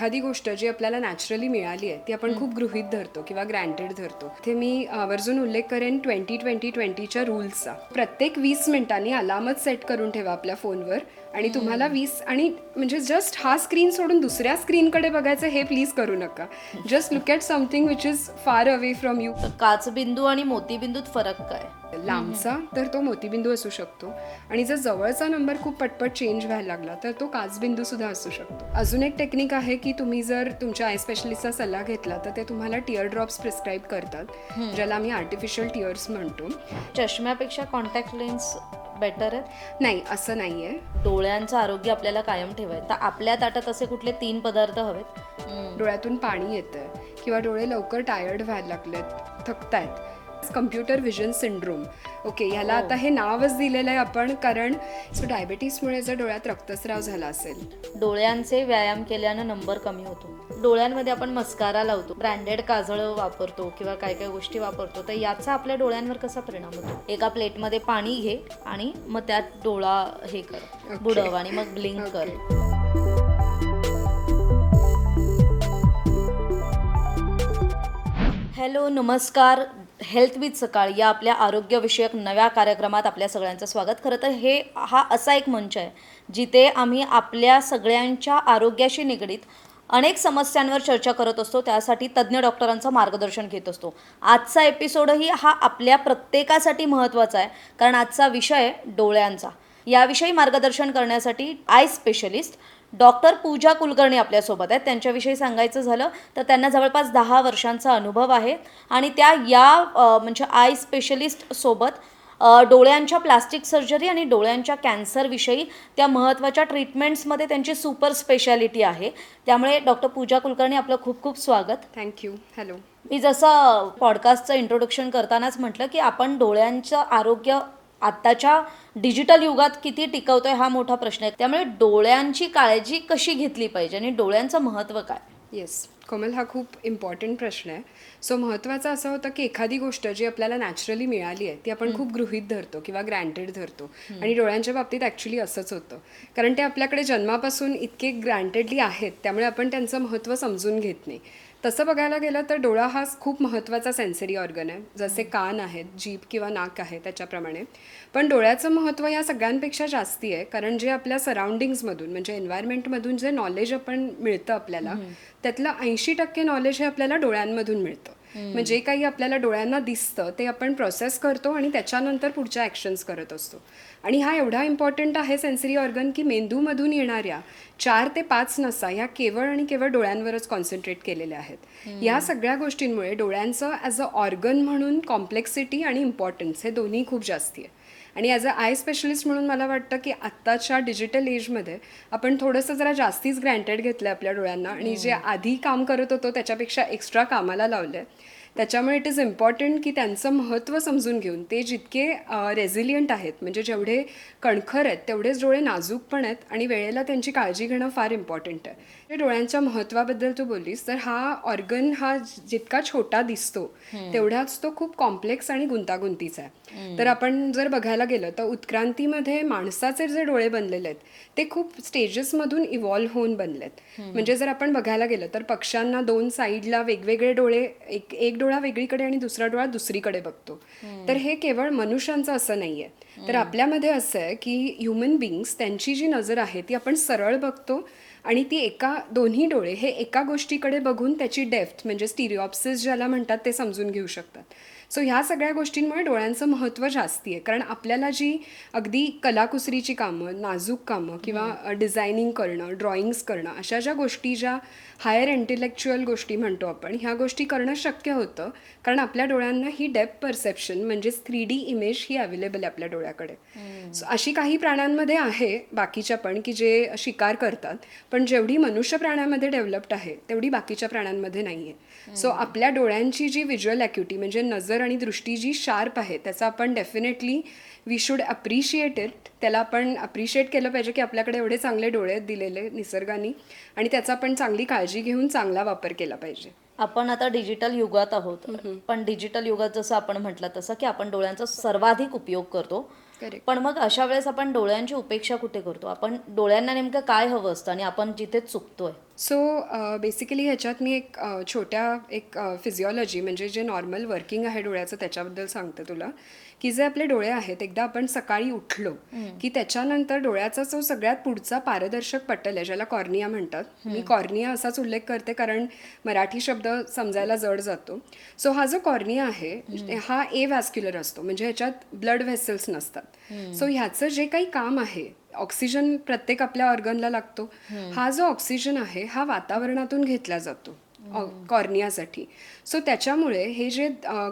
एखादी गोष्ट जी आपल्याला नॅचरली मिळाली आहे ती आपण खूप गृहीत धरतो किंवा ग्रँटेड धरतो. ते मी आवर्जून उल्लेख करेन 20-20-20च्या रूल्सचा. प्रत्येक 20 मिनिटांनी अलार्मच सेट करून ठेवा आपल्या फोनवर आणि तुम्हाला 20 आणि म्हणजे जस्ट हा स्क्रीन सोडून दुसऱ्या स्क्रीनकडे बघायचं हे प्लीज करू नका. Just look at something which is far away from you. काचबिंदू आणि मोतीबिंदूत फरक काय? लांबचा तर तो मोतीबिंदू असू शकतो आणि जर जवळचा नंबर खूप पटपट चेंज व्हायला लागला तर तो काचबिंदू सुद्धा असू शकतो. अजून एक टेक्निक आहे की तुम्ही जर तुमच्या आय स्पेशलिस्टचा सल्ला घेतला तर ते तुम्हाला टिअर ड्रॉप्स प्रिस्क्राईब करतात, ज्याला आम्ही आर्टिफिशियल टिअर्स म्हणतो. चष्म्यापेक्षा कॉन्टॅक्ट लेन्स बेटर आहे? नाही, असं नाही आहे. डोळ्यांचं आरोग्य आपल्याला कायम ठेवायचं तर आपल्या ताटात असे कुठले 3 पदार्थ हवेत? डोळ्यातून पाणी येतंय किंवा डोळे लवकर टायर्ड व्हायला लागलेत, थकतायत, कम्प्युटर व्हिजन सिंड्रोम. ओके, ह्याला आता हे नावच दिलेलं आहे आपण कारण डायबिटीसमुळे जर डोळ्यात रक्तस्राव झाला असेल. डोळ्यांचे व्यायाम केल्यानं नंबर कमी होतो. डोळ्यांमध्ये आपण मस्कारा लावतो, ब्रँडेड काजळ वापरतो किंवा काय काय गोष्टी वापरतो, तर याचा आपल्या डोळ्यांवर कसा परिणाम होतो? एका प्लेटमध्ये पाणी घे आणि मग त्यात डोळा हे कर, बुडव आणि मग ब्लिंक कर. हॅलो, नमस्कार. हेल्थ विथ सकाळ या आपल्या आरोग्यविषयक नव्या कार्यक्रमात आपल्या सगळ्यांचं स्वागत. खरं तर हा असा एक मंच आहे जिथे आम्ही आपल्या सगळ्यांच्या आरोग्याशी निगडीत अनेक समस्यांवर चर्चा करत असतो, त्यासाठी तज्ज्ञ डॉक्टरांचं मार्गदर्शन घेत असतो. आजचा एपिसोडही हा आपल्या प्रत्येकासाठी महत्त्वाचा आहे कारण आजचा विषय आहे डोळ्यांचा. याविषयी मार्गदर्शन करण्यासाठी आय स्पेशलिस्ट डॉक्टर पूजा कुलकर्णी आपल्यासोबत आहेत. त्यांच्याविषयी सांगायचं झालं तर त्यांना जवळपास 10 वर्षांचा अनुभव आहे आणि त्या म्हणजे आय स्पेशलिस्टसोबत डोळ्यांच्या प्लास्टिक सर्जरी आणि डोळ्यांच्या कॅन्सरविषयी त्या महत्त्वाच्या ट्रीटमेंट्समध्ये त्यांची सुपर स्पेशालिटी आहे. त्यामुळे डॉक्टर पूजा कुलकर्णी, आपलं खूप खूप स्वागत. थँक्यू. हॅलो. मी जसं पॉडकास्टचं इंट्रोडक्शन करतानाच म्हटलं की आपण डोळ्यांचं आरोग्य आत्ताच्या डिजिटल युगात किती टिकवतोय हा मोठा प्रश्न आहे. त्यामुळे डोळ्यांची काळजी कशी घेतली पाहिजे आणि डोळ्यांचं महत्त्व काय? येस कोमल, हा खूप इम्पॉर्टंट प्रश्न आहे. महत्त्वाचं असं होतं की एखादी गोष्ट जी आपल्याला नॅचरली मिळाली आहे ती आपण खूप गृहीत धरतो किंवा ग्रँटेड धरतो आणि डोळ्यांच्या बाबतीत ॲक्च्युली असंच होतं कारण ते आपल्याकडे जन्मापासून इतके ग्रँटेडली आहेत, त्यामुळे आपण त्यांचं महत्त्व समजून घेत नाही. तसं बघायला गेलं तर डोळा हा खूप महत्त्वाचा सेन्सरी ऑर्गन आहे, जसे कान आहेत, जीभ किंवा नाक आहे त्याच्याप्रमाणे. पण डोळ्याचं महत्त्व या सगळ्यांपेक्षा जास्ती आहे कारण जे आपल्या सराउंडिंग्समधून म्हणजे एन्व्हायरमेंटमधून जे नॉलेज आपण मिळतं आपल्याला, त्यातलं 80% नॉलेज हे आपल्याला डोळ्यांमधून मिळतं. म्हणजे काही आपल्याला डोळ्यांना दिसतं ते आपण प्रोसेस करतो आणि त्याच्यानंतर पुढच्या ॲक्शन्स करत असतो. आणि हा एवढा इम्पॉर्टंट आहे सेन्सरी ऑर्गन की मेंदूमधून येणाऱ्या 4 ते 5 नसा ह्या केवळ आणि केवळ डोळ्यांवरच कॉन्सन्ट्रेट केलेल्या आहेत. या सगळ्या गोष्टींमुळे डोळ्यांचं ॲज अ ऑर्गन म्हणून कॉम्प्लेक्सिटी आणि इम्पॉर्टन्स हे दोन्ही खूप जास्ती आहे. आणि ॲज अ आय स्पेशलिस्ट म्हणून मला वाटतं की आत्ताच्या डिजिटल एजमध्ये आपण थोडंसं जरा जास्तीच ग्रँटेड घेतलं आहे आपल्या डोळ्यांना आणि जे आधी काम करत होतो त्याच्यापेक्षा एक्स्ट्रा कामाला लावलं आहे. त्याच्यामुळे इट इज इम्पॉर्टंट की त्यांचं महत्त्व समजून घेऊन ते जितके रेझिलियंट आहेत, म्हणजे जेवढे कणखर आहेत तेवढेच डोळे नाजूक पण आहेत आणि वेळेला त्यांची काळजी घेणं फार इम्पॉर्टंट आहे. डोळ्यांच्या महत्त्वाबद्दल तू बोललीस तर हा ऑर्गन हा जितका छोटा दिसतो तेवढाच तो खूप कॉम्प्लेक्स आणि गुंतागुंतीचा आहे. तर आपण जर बघायला गेलं तर उत्क्रांतीमध्ये माणसाचे जे डोळे बनलेले आहेत ते खूप स्टेजेसमधून इव्हॉल्व्ह होऊन बनलेत. म्हणजे जर आपण बघायला गेलं तर पक्ष्यांना 2 साईडला वेगवेगळे डोळे, एक डोळा वेगळीकडे आणि दुसरा डोळा दुसरीकडे बघतो. तर हे केवळ मनुष्यांचं असं नाही आहे. तर आपल्यामध्ये असं आहे की ह्युमन बिंग्स त्यांची जी नजर आहे ती आपण सरळ बघतो आणि ती दोन्ही डोळे हे एका गोष्टीकडे बघून त्याची डेप्थ म्हणजे स्टिरिओप्सिस ज्याला म्हणतात ते समजून घेऊ शकतात. ह्या सगळ्या गोष्टींमुळे डोळ्यांचं महत्त्व जास्ती आहे कारण आपल्याला जी अगदी कलाकुसरीची कामं, नाजूक कामं किंवा डिझायनिंग करणं, ड्रॉइंग्स करणं, अशा ज्या गोष्टी, ज्या हायर इंटेलेक्च्युअल गोष्टी म्हणतो आपण, ह्या गोष्टी करणं शक्य होतं कारण आपल्या डोळ्यांना ही डेप्थ परसेप्शन म्हणजेच 3D इमेज ही अवेलेबल आहे आपल्या डोळ्याकडे. अशी काही प्राण्यांमध्ये आहे बाकीच्या पण की जे शिकार करतात, पण जेवढी मनुष्य प्राण्यामध्ये डेव्हलप्ड आहे तेवढी बाकीच्या प्राण्यांमध्ये नाही आहे. आपल्या डोळ्यांची जी व्हिज्युअल ॲक्युटी म्हणजे नजर आणि दृष्टी जी शार्प आहे त्याचा आपण definitely we should appreciate it. त्याला आपण अप्रिशिएट केलं पाहिजे की आपल्याकडे एवढे चांगले डोळे दिलेले निसर्गाने आणि त्याचा आपण चांगली काळजी घेऊन चांगला वापर केला पाहिजे. आपण आता डिजिटल युगात आहोत, पण डिजिटल युगात जसं आपण म्हटलं तसं की आपण डोळ्यांचा सर्वाधिक उपयोग करतो. पण मग अशा वेळेस आपण डोळ्यांची उपेक्षा कुठे करतो? आपण डोळ्यांना नेमकं काय हवं असतं आणि आपण जिथे चुकतोय? सो बेसिकली ह्याच्यात मी एक फिजिओलॉजी म्हणजे जे नॉर्मल वर्किंग आहे डोळ्याचं त्याच्याबद्दल सांगते तुला, की जे आपले डोळे आहेत एकदा आपण सकाळी उठलो की त्याच्यानंतर डोळ्याचा जो सगळ्यात पुढचा पारदर्शक पटल आहे ज्याला कॉर्निया म्हणतात. मी कॉर्निया असाच उल्लेख करते कारण मराठी शब्द समजायला जड जातो. सो हा जो कॉर्निया आहे हा ए व्हॅस्क्युलर असतो, म्हणजे ह्याच्यात ब्लड व्हेसल्स नसतात. सो ह्याचं जे काही काम आहे, ऑक्सिजन प्रत्येक आपल्या ऑर्गनला लागतो. हा जो ऑक्सिजन आहे हा वातावरणातून घेतला जातो कॉर्नियासाठी. सो त्याच्यामुळे हे जे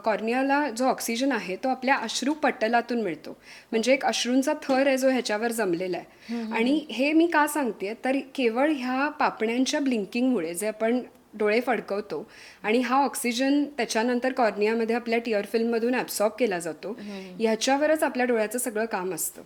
कॉर्नियाला जो ऑक्सिजन आहे तो आपल्या अश्रू पटलातून मिळतो, म्हणजे एक अश्रूंचा थर आहे जो ह्याच्यावर जमलेला आहे. आणि हे मी का सांगते तर केवळ ह्या पापण्यांच्या ब्लिंकिंगमुळे जे आपण डोळे फडकवतो आणि हा ऑक्सिजन त्याच्यानंतर कॉर्नियामध्ये आपल्या टिअर फिल्ममधून ॲब्सॉर्ब केला जातो, ह्याच्यावरच आपल्या डोळ्याचं सगळं काम असतं.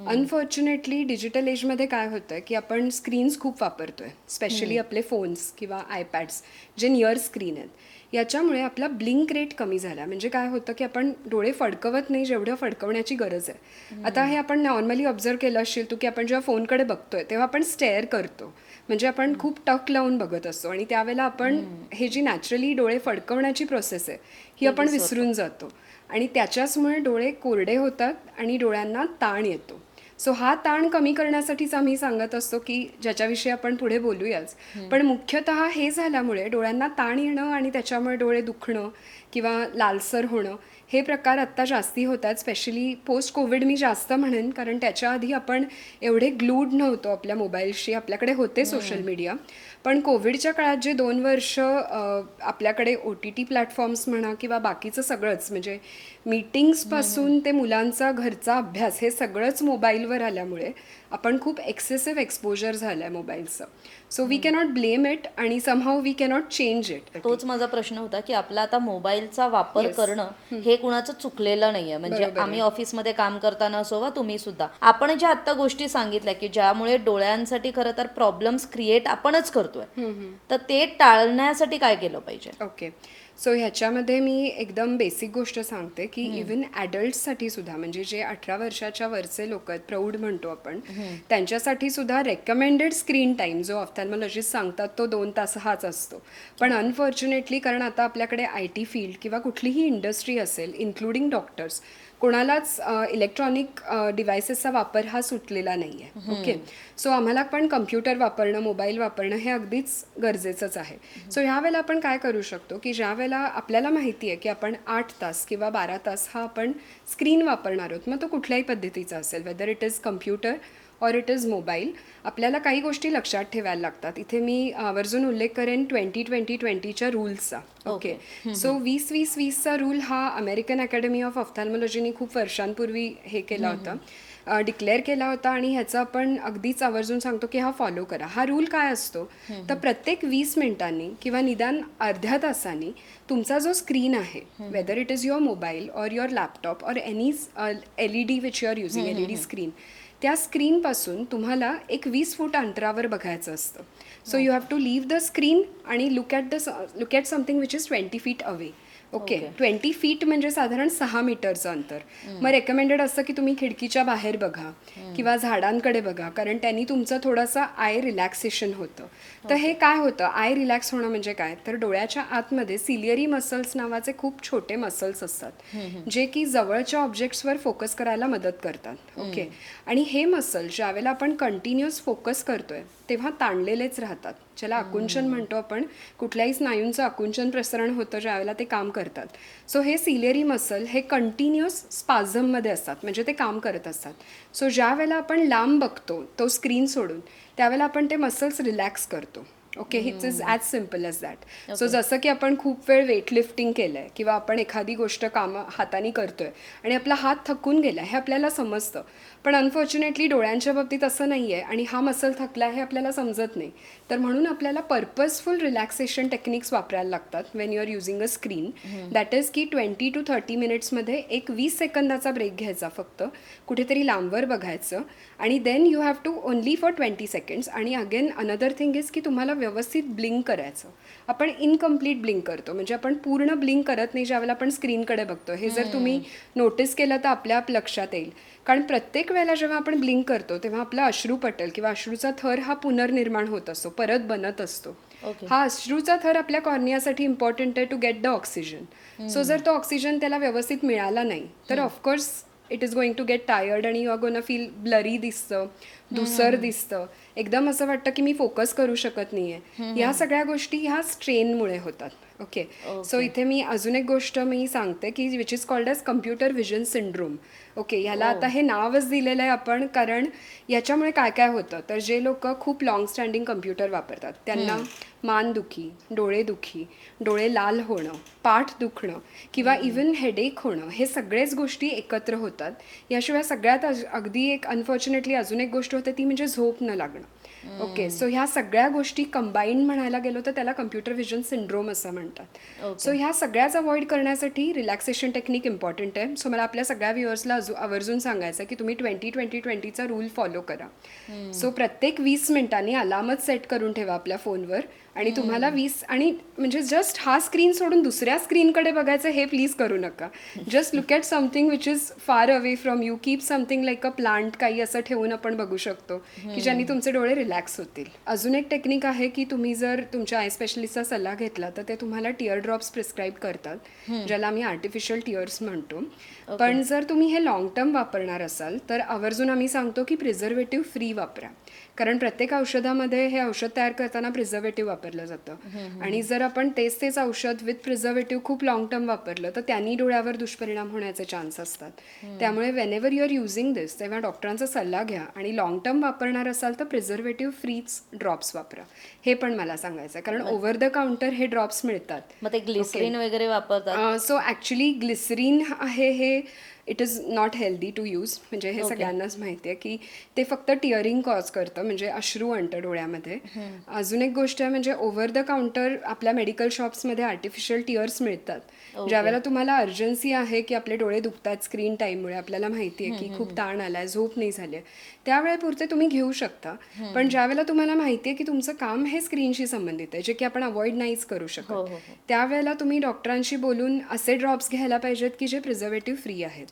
अनफॉर्च्युनेटली डिजिटल एजमध्ये काय होतं की आपण स्क्रीन्स खूप वापरतोय, स्पेशली आपले फोन्स किंवा आयपॅड्स जे नियर स्क्रीन आहेत. याच्यामुळे आपला ब्लिंक रेट कमी झाला, म्हणजे काय होतं की आपण डोळे फडकवत नाही जेवढं फडकवण्याची गरज आहे. आता हे आपण नॉर्मली ऑब्झर्व केलं असेल तू की आपण जेव्हा फोनकडे बघतोय तेव्हा आपण स्टेअर करतो, म्हणजे आपण खूप टक लावून बघत असतो आणि त्यावेळेला आपण हे जी नॅचरली डोळे फडकवण्याची प्रोसेस आहे ही आपण विसरून जातो आणि त्याच्याचमुळे डोळे कोरडे होतात आणि डोळ्यांना ताण येतो. सो हा ताण कमी करण्यासाठीच आम्ही सांगत असतो की ज्याच्याविषयी आपण पुढे बोलूयाच, पण मुख्यतः हे झाल्यामुळे डोळ्यांना ताण येणं आणि त्याच्यामुळे डोळे दुखणं किंवा लालसर होणं हे प्रकार आत्ता जास्ती होत आहेत. स्पेशली पोस्ट कोविड मी जास्त म्हणेन, कारण त्याच्या आधी आपण एवढे ग्लूड नव्हतो आपल्या मोबाईलशी, आपल्याकडे होते सोशल मीडिया. पण कोविडच्या काळात जे 2 वर्ष आपल्याकडे OTT प्लॅटफॉर्म्स म्हणा किंवा बाकीचं सगळंच, म्हणजे मीटिंग्सपासून ते मुलांचा घरचा अभ्यास हे सगळंच मोबाईलवर आल्यामुळे आपण खूप एक्सेसिव्ह एक्सपोजर झालं आहे मोबाईलचं. So we cannot blame it आणि somehow we cannot change it. तोच माझा प्रश्न होता की आपला आता मोबाईलचा वापर करणं हे कुणाचं चुकलेलं नाहीये, म्हणजे आम्ही ऑफिसमध्ये काम करताना असो वा तुम्ही सुद्धा, आपण ज्या आता गोष्टी सांगितल्या की ज्यामुळे डोळ्यांसाठी खरं तर प्रॉब्लेम्स क्रिएट आपणच करतोय, तर ते टाळण्यासाठी काय केलं पाहिजे? ओके, सो ह्याच्यामध्ये मी एकदम बेसिक गोष्ट सांगते की इवन ॲडल्ट्ससाठी सुद्धा, म्हणजे जे 18 वर्षाच्या वरचे लोक आहेत, प्रौढ म्हणतो आपण, त्यांच्यासाठी सुद्धा रेकमेंडेड स्क्रीन टाईम जो ऑफ्थॅल्मॉलॉजिस्ट सांगतात तो 2 तास हाच असतो. पण अनफॉर्च्युनेटली कारण आता आपल्याकडे IT फील्ड किंवा कुठलीही इंडस्ट्री असेल इन्क्लुडिंग डॉक्टर्स, कोणालाच इलेक्ट्रॉनिक डिव्हायसेसचा वापर हा सुटलेला नाही आहे. ओके, सो आम्हाला पण कम्प्युटर वापरणं, मोबाईल वापरणं हे अगदीच गरजेचंच आहे. सो ह्या वेळेला आपण काय करू शकतो की ज्या वेळेला आपल्याला माहिती आहे की आपण 8 तास किंवा 12 तास हा आपण स्क्रीन वापरणार आहोत, मग तो कुठल्याही पद्धतीचा असेल, weather it is computer or it is mobile, आपल्याला काही गोष्टी लक्षात ठेवायला लागतात. इथे मी आवर्जून उल्लेख करेन 20-20-20च्या रूल्सचा. ओके, सो 20-20-20चा रूल हा अमेरिकन अकॅडमी ऑफ ऑफ्थॅल्मॉलॉजीने खूप वर्षांपूर्वी हे केला होता, डिक्लेअर केला होता आणि ह्याचा आपण अगदीच आवर्जून सांगतो की हा फॉलो करा. हा रूल काय असतो तर प्रत्येक 20 मिनिटांनी किंवा निदान अर्ध्या तासांनी तुमचा जो स्क्रीन आहे, whether it is your mobile or your laptop or any LED which you are using, LED screen, त्या स्क्रीनपासून तुम्हाला एक 20 फूट अंतरावर बघायचं असतं. So you have to leave the screen आणि look at something which is 20 feet away. Okay, 20 feet म्हणजे साधारण 6 मीटरचं अंतर. मग रेकमेंडेड असतं की तुम्ही खिडकीच्या बाहेर बघा किंवा झाडांकडे बघा, कारण त्यांनी तुमचं थोडंसं आय रिलॅक्सेशन होतं. तर हे काय होतं, आय रिलॅक्स होणं म्हणजे काय तर डोळ्याच्या आतमध्ये सिलियरी मसल्स नावाचे खूप छोटे मसल्स असतात जे की जवळच्या ऑब्जेक्ट्सवर फोकस करायला मदत करतात. ओके, आणि हे मसल ज्यावेळेला आपण कंटिन्युअस फोकस करतोय तेव्हा ताणलेलेच राहतात, ज्याला आकुंचन म्हणतो आपण. कुठल्याही स्नायूंचं आकुंचन प्रसरण होतं ज्यावेळेला ते काम करतात. सो हे सिलियरी मसल हे कंटिन्युअस स्पाझममध्ये असतात, म्हणजे ते काम करत असतात. सो ज्या वेळेला आपण लांब बघतो तो स्क्रीन सोडून, त्यावेळेला आपण ते मसल्स रिलॅक्स करतो. Okay, it's is as simple as that. So जसं की आपण खूप वेळ वेटलिफ्टिंग केलं आहे किंवा आपण एखादी गोष्ट हाताने करतोय आणि आपला हात थकून गेला हे आपल्याला समजतं, पण अनफॉर्च्युनेटली डोळ्यांच्या बाबतीत असं नाही आहे आणि हा मसल थकला हे आपल्याला समजत नाही. तर म्हणून आपल्याला पर्पजफुल रिलॅक्सेशन टेक्निक्स वापरायला लागतात when you are using a screen. That is की 20 to 30 मिनिट्समध्ये एक 20 सेकंदाचा ब्रेक घ्यायचा, फक्त कुठेतरी लांबवर बघायचं आणि then you have to only for 20 seconds. आणि अगेन अनदर थिंग इज की तुम्हाला व्यवस्थित ब्लिंक करायचं. आपण इनकम्प्लीट ब्लिंक करतो, म्हणजे आपण पूर्ण ब्लिंक करत नाही ज्यावेळेला आपण स्क्रीनकडे बघतो. हे जर तुम्ही नोटीस केलं तर आपल्या लक्षात येईल. कारण प्रत्येक वेळेला जेव्हा आपण ब्लिंक करतो तेव्हा आपला अश्रूपटल किंवा अश्रूचा थर हा पुनर्निर्माण होत असतो, परत बनत असतो. ओके. हा अश्रूचा थर आपल्या कॉर्नियासाठी इम्पॉर्टंट आहे to get the oxygen. So जर तो ऑक्सिजन त्याला व्यवस्थित मिळाला नाही तर of course it is going to get tired आणि you are gonna feel blurry दिसतं, धुसर दिसतं, एकदम असं वाटतं की मी फोकस करू शकत नाहीये. ह्या सगळ्या गोष्टी ह्या स्ट्रेनमुळे होतात. ओके, सो इथे मी अजून एक गोष्ट मी सांगते की which is called as computer vision syndrome. Okay, ह्याला आता हे नावच दिलेलं आहे आपण, कारण याच्यामुळे काय काय होतं तर जे लोक खूप लॉंग स्टँडिंग कम्प्युटर वापरतात त्यांना मानदुखी, डोळेदुखी, डोळे लाल होणं, पाठ दुखणं किंवा इवन हेडेक होणं, हे सगळेच गोष्टी एकत्र होतात. याशिवाय सगळ्यात अगदी एक अनफॉर्च्युनेटली अजून एक गोष्ट होते ती म्हणजे झोप न लागणं. ओके, सो ह्या सगळ्या गोष्टी कंबाईन म्हणायला गेलो तर त्याला कम्प्युटर व्हिजन सिंड्रोम असं म्हणतात. सो ह्या सगळ्याच अवॉइड करण्यासाठी रिलॅक्सेशन टेक्निक इम्पॉर्टंट आहे. सो मला आपल्या सगळ्या व्ह्युअर्सला आवर्जून सांगायचं की तुम्ही 20-20-20चा रूल फॉलो करा. सो प्रत्येक 20 मिनिटांनी अलार्मच सेट करून ठेवा आपल्या फोनवर आणि तुम्हाला 20 आणि म्हणजे जस्ट हा स्क्रीन सोडून दुसऱ्या स्क्रीनकडे बघायचं हे प्लीज करू नका. Just look at something which is far away from you. Keep something like a plant, काही असं ठेवून आपण बघू शकतो की ज्यांनी तुमचे डोळे रिलॅक्स होतील. अजून एक टेक्निक आहे की तुम्ही जर तुमच्या आय स्पेशलिस्टचा सल्ला घेतला तर ते तुम्हाला टिअर ड्रॉप्स प्रिस्क्राईब करतात, ज्याला आम्ही आर्टिफिशियल टिअर्स म्हणतो. पण जर तुम्ही हे लॉंग टर्म वापरणार असाल तर आवर्जून आम्ही सांगतो की प्रिझर्वेटिव्ह फ्री वापरा, कारण प्रत्येक औषधामध्ये हे औषध तयार करताना प्रिझर्वेटिव्ह वापरलं जातं आणि जर आपण तेच औषध विथ प्रिझर्वेटिव्ह खूप लॉंग टर्म वापरलं तर त्यांनी डोळ्यावर दुष्परिणाम होण्याचे चान्स असतात. त्यामुळे whenever you are using this तेव्हा डॉक्टरांचा सल्ला घ्या आणि लॉंग टर्म वापरणार असाल तर प्रिझर्वेटिव्ह फ्रीच ड्रॉप्स वापरा. हे पण मला सांगायचं आहे, कारण ओव्हर द काउंटर हे ड्रॉप्स मिळतात. मग ते ग्लिसरीन वगैरे वापरतात? सो ॲक्च्युली ग्लिसरीन आहे हे it is not healthy to use, म्हणजे हे सगळ्यांनाच माहिती आहे की ते फक्त टिअरिंग कॉज करतं, म्हणजे अश्रू आणतं डोळ्यामध्ये. अजून एक गोष्ट आहे म्हणजे ओव्हर द काउंटर आपल्या मेडिकल शॉप्समध्ये आर्टिफिशियल टिअर्स मिळतात. ज्यावेळेला तुम्हाला अर्जन्सी आहे की आपले डोळे दुखतात स्क्रीन टाईममुळे, आपल्याला माहिती आहे की खूप ताण आलाय, झोप नाही झाली आहे, त्यावेळेपुरते तुम्ही घेऊ शकता. पण ज्यावेळेला तुम्हाला माहिती आहे की तुमचं काम हे स्क्रीनशी संबंधित आहे, जे की आपण अवॉइड नाहीच करू शकत, त्यावेळेला तुम्ही डॉक्टरांशी बोलून असे ड्रॉप्स घ्यायला पाहिजेत की जे प्रिझर्वेटिव्ह फ्री आहेत.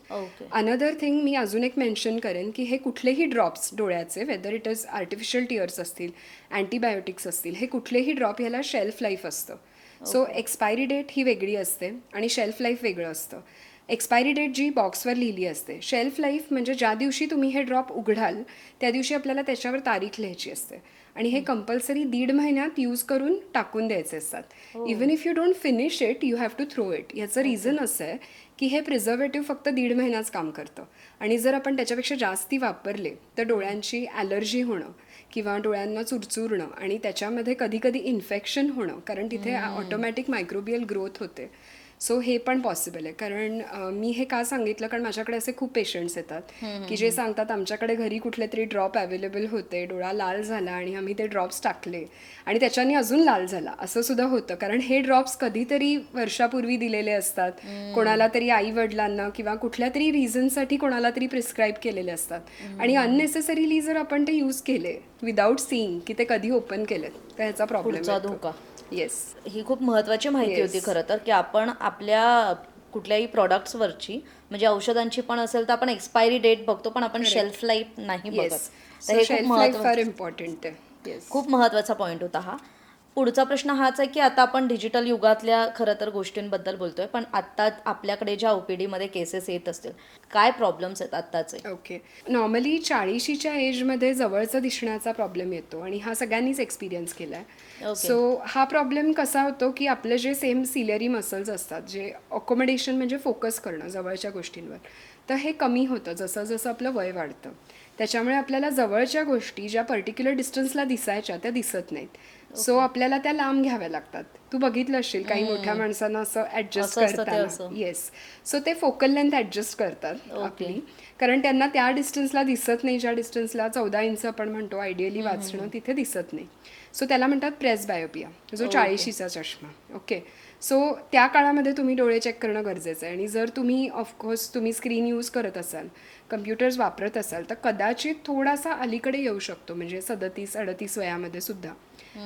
अनदर थिंग मी अजून एक मेन्शन करेन की हे कुठलेही ड्रॉप्स डोळ्याचे, weather it is artificial tears असतील, अँटीबायोटिक्स असतील, हे कुठलेही ड्रॉप ह्याला शेल्फ लाईफ असतं. सो एक्सपायरी डेट ही वेगळी असते आणि शेल्फ लाईफ वेगळं असतं. एक्सपायरी डेट जी बॉक्सवर लिहिली असते, शेल्फ लाईफ म्हणजे ज्या दिवशी तुम्ही हे ड्रॉप उघडाल त्या दिवशी आपल्याला त्याच्यावर तारीख लिहायची असते आणि हे कंपल्सरी 1.5 महिन्यात यूज करून टाकून द्यायचे असतात. Even if you don't finish it you have to throw it. याचं रिझन असं आहे की हे प्रिझर्वेटिव्ह फक्त 1.5 महिन्याच काम करतं आणि जर आपण त्याच्यापेक्षा जास्ती वापरले तर डोळ्यांची ॲलर्जी होणं किंवा डोळ्यांना चुरचुरणं आणि त्याच्यामध्ये कधी कधी इन्फेक्शन होणं, कारण तिथे ऑटोमॅटिक मायक्रोबियल ग्रोथ होते. सो हे पण पॉसिबल आहे. कारण मी हे का सांगितलं, कारण माझ्याकडे असे खूप पेशंट्स येतात की जे सांगतात आमच्याकडे घरी कुठले तरी ड्रॉप अवेलेबल होते, डोळा लाल झाला आणि आम्ही ते ड्रॉप्स टाकले आणि त्याच्याने अजून लाल झाला, असं सुद्धा होतं. कारण हे ड्रॉप्स कधीतरी वर्षापूर्वी दिलेले असतात, कोणाला तरी आई वडिलांना किंवा कुठल्या तरी रिझनसाठी कोणाला तरी प्रिस्क्राईब केलेले असतात आणि अननेसेसरीली जर आपण ते यूज केले विदाऊट सीइंग की ते कधी ओपन केलेत तर ह्याचा प्रॉब्लेम धोका. येस, ही खूप महत्त्वाची माहिती होती खरं तर, की आपण आपल्या कुठल्याही प्रॉडक्ट्सवरची म्हणजे औषधांची पण असेल तर आपण एक्सपायरी डेट बघतो पण आपण शेल्फ लाईफ नाही बघत. तर हे खूप फार इम्पॉर्टंट आहे. खूप महत्त्वाचा पॉईंट होता हा. पुढचा प्रश्न हाच आहे की आता आपण डिजिटल युगातल्या खरं तर गोष्टींबद्दल बोलतोय, पण आत्ता आपल्याकडे ज्या ओपीडीमध्ये केसेस येत असतील, काय प्रॉब्लेम्स आहेत आत्ताचे? ओके, नॉर्मली 40च्या एजमध्ये जवळचा दिसण्याचा प्रॉब्लेम येतो आणि हा सगळ्यांनीच एक्सपिरियन्स केला आहे. सो हा प्रॉब्लेम कसा होतो की आपले जे सेम सिलियरी मसल्स असतात, जे अकोमोडेशन म्हणजे फोकस करणं जवळच्या गोष्टींवर, तर हे कमी होतं जसं जसं आपलं वय वाढतं. त्याच्यामुळे आपल्याला जवळच्या गोष्टी ज्या पर्टिक्युलर डिस्टन्सला दिसायच्या त्या दिसत नाहीत. सो आपल्याला त्या लांब घ्याव्या लागतात. तू बघितलं असशील काही मोठ्या माणसांना असं ऍडजस्ट करताना. येस, सो ते फोकल लेंथ ऍडजस्ट करतात आपली, कारण त्यांना त्या डिस्टन्सला दिसत नाही ज्या डिस्टन्सला 14 इंच आपण म्हणतो आयडियली वाचणं तिथे दिसत नाही. सो त्याला म्हणतात प्रेसबायोपिया, जो 40चा चष्मा. ओके, सो त्या काळामध्ये तुम्ही डोळे चेक करणं गरजेचं आहे आणि जर तुम्ही ऑफकोर्स तुम्ही स्क्रीन यूज करत असाल, कम्प्युटर्स वापरत असाल तर कदाचित थोडासा अलीकडे येऊ शकतो, म्हणजे 37-38 वयामध्ये सुद्धा.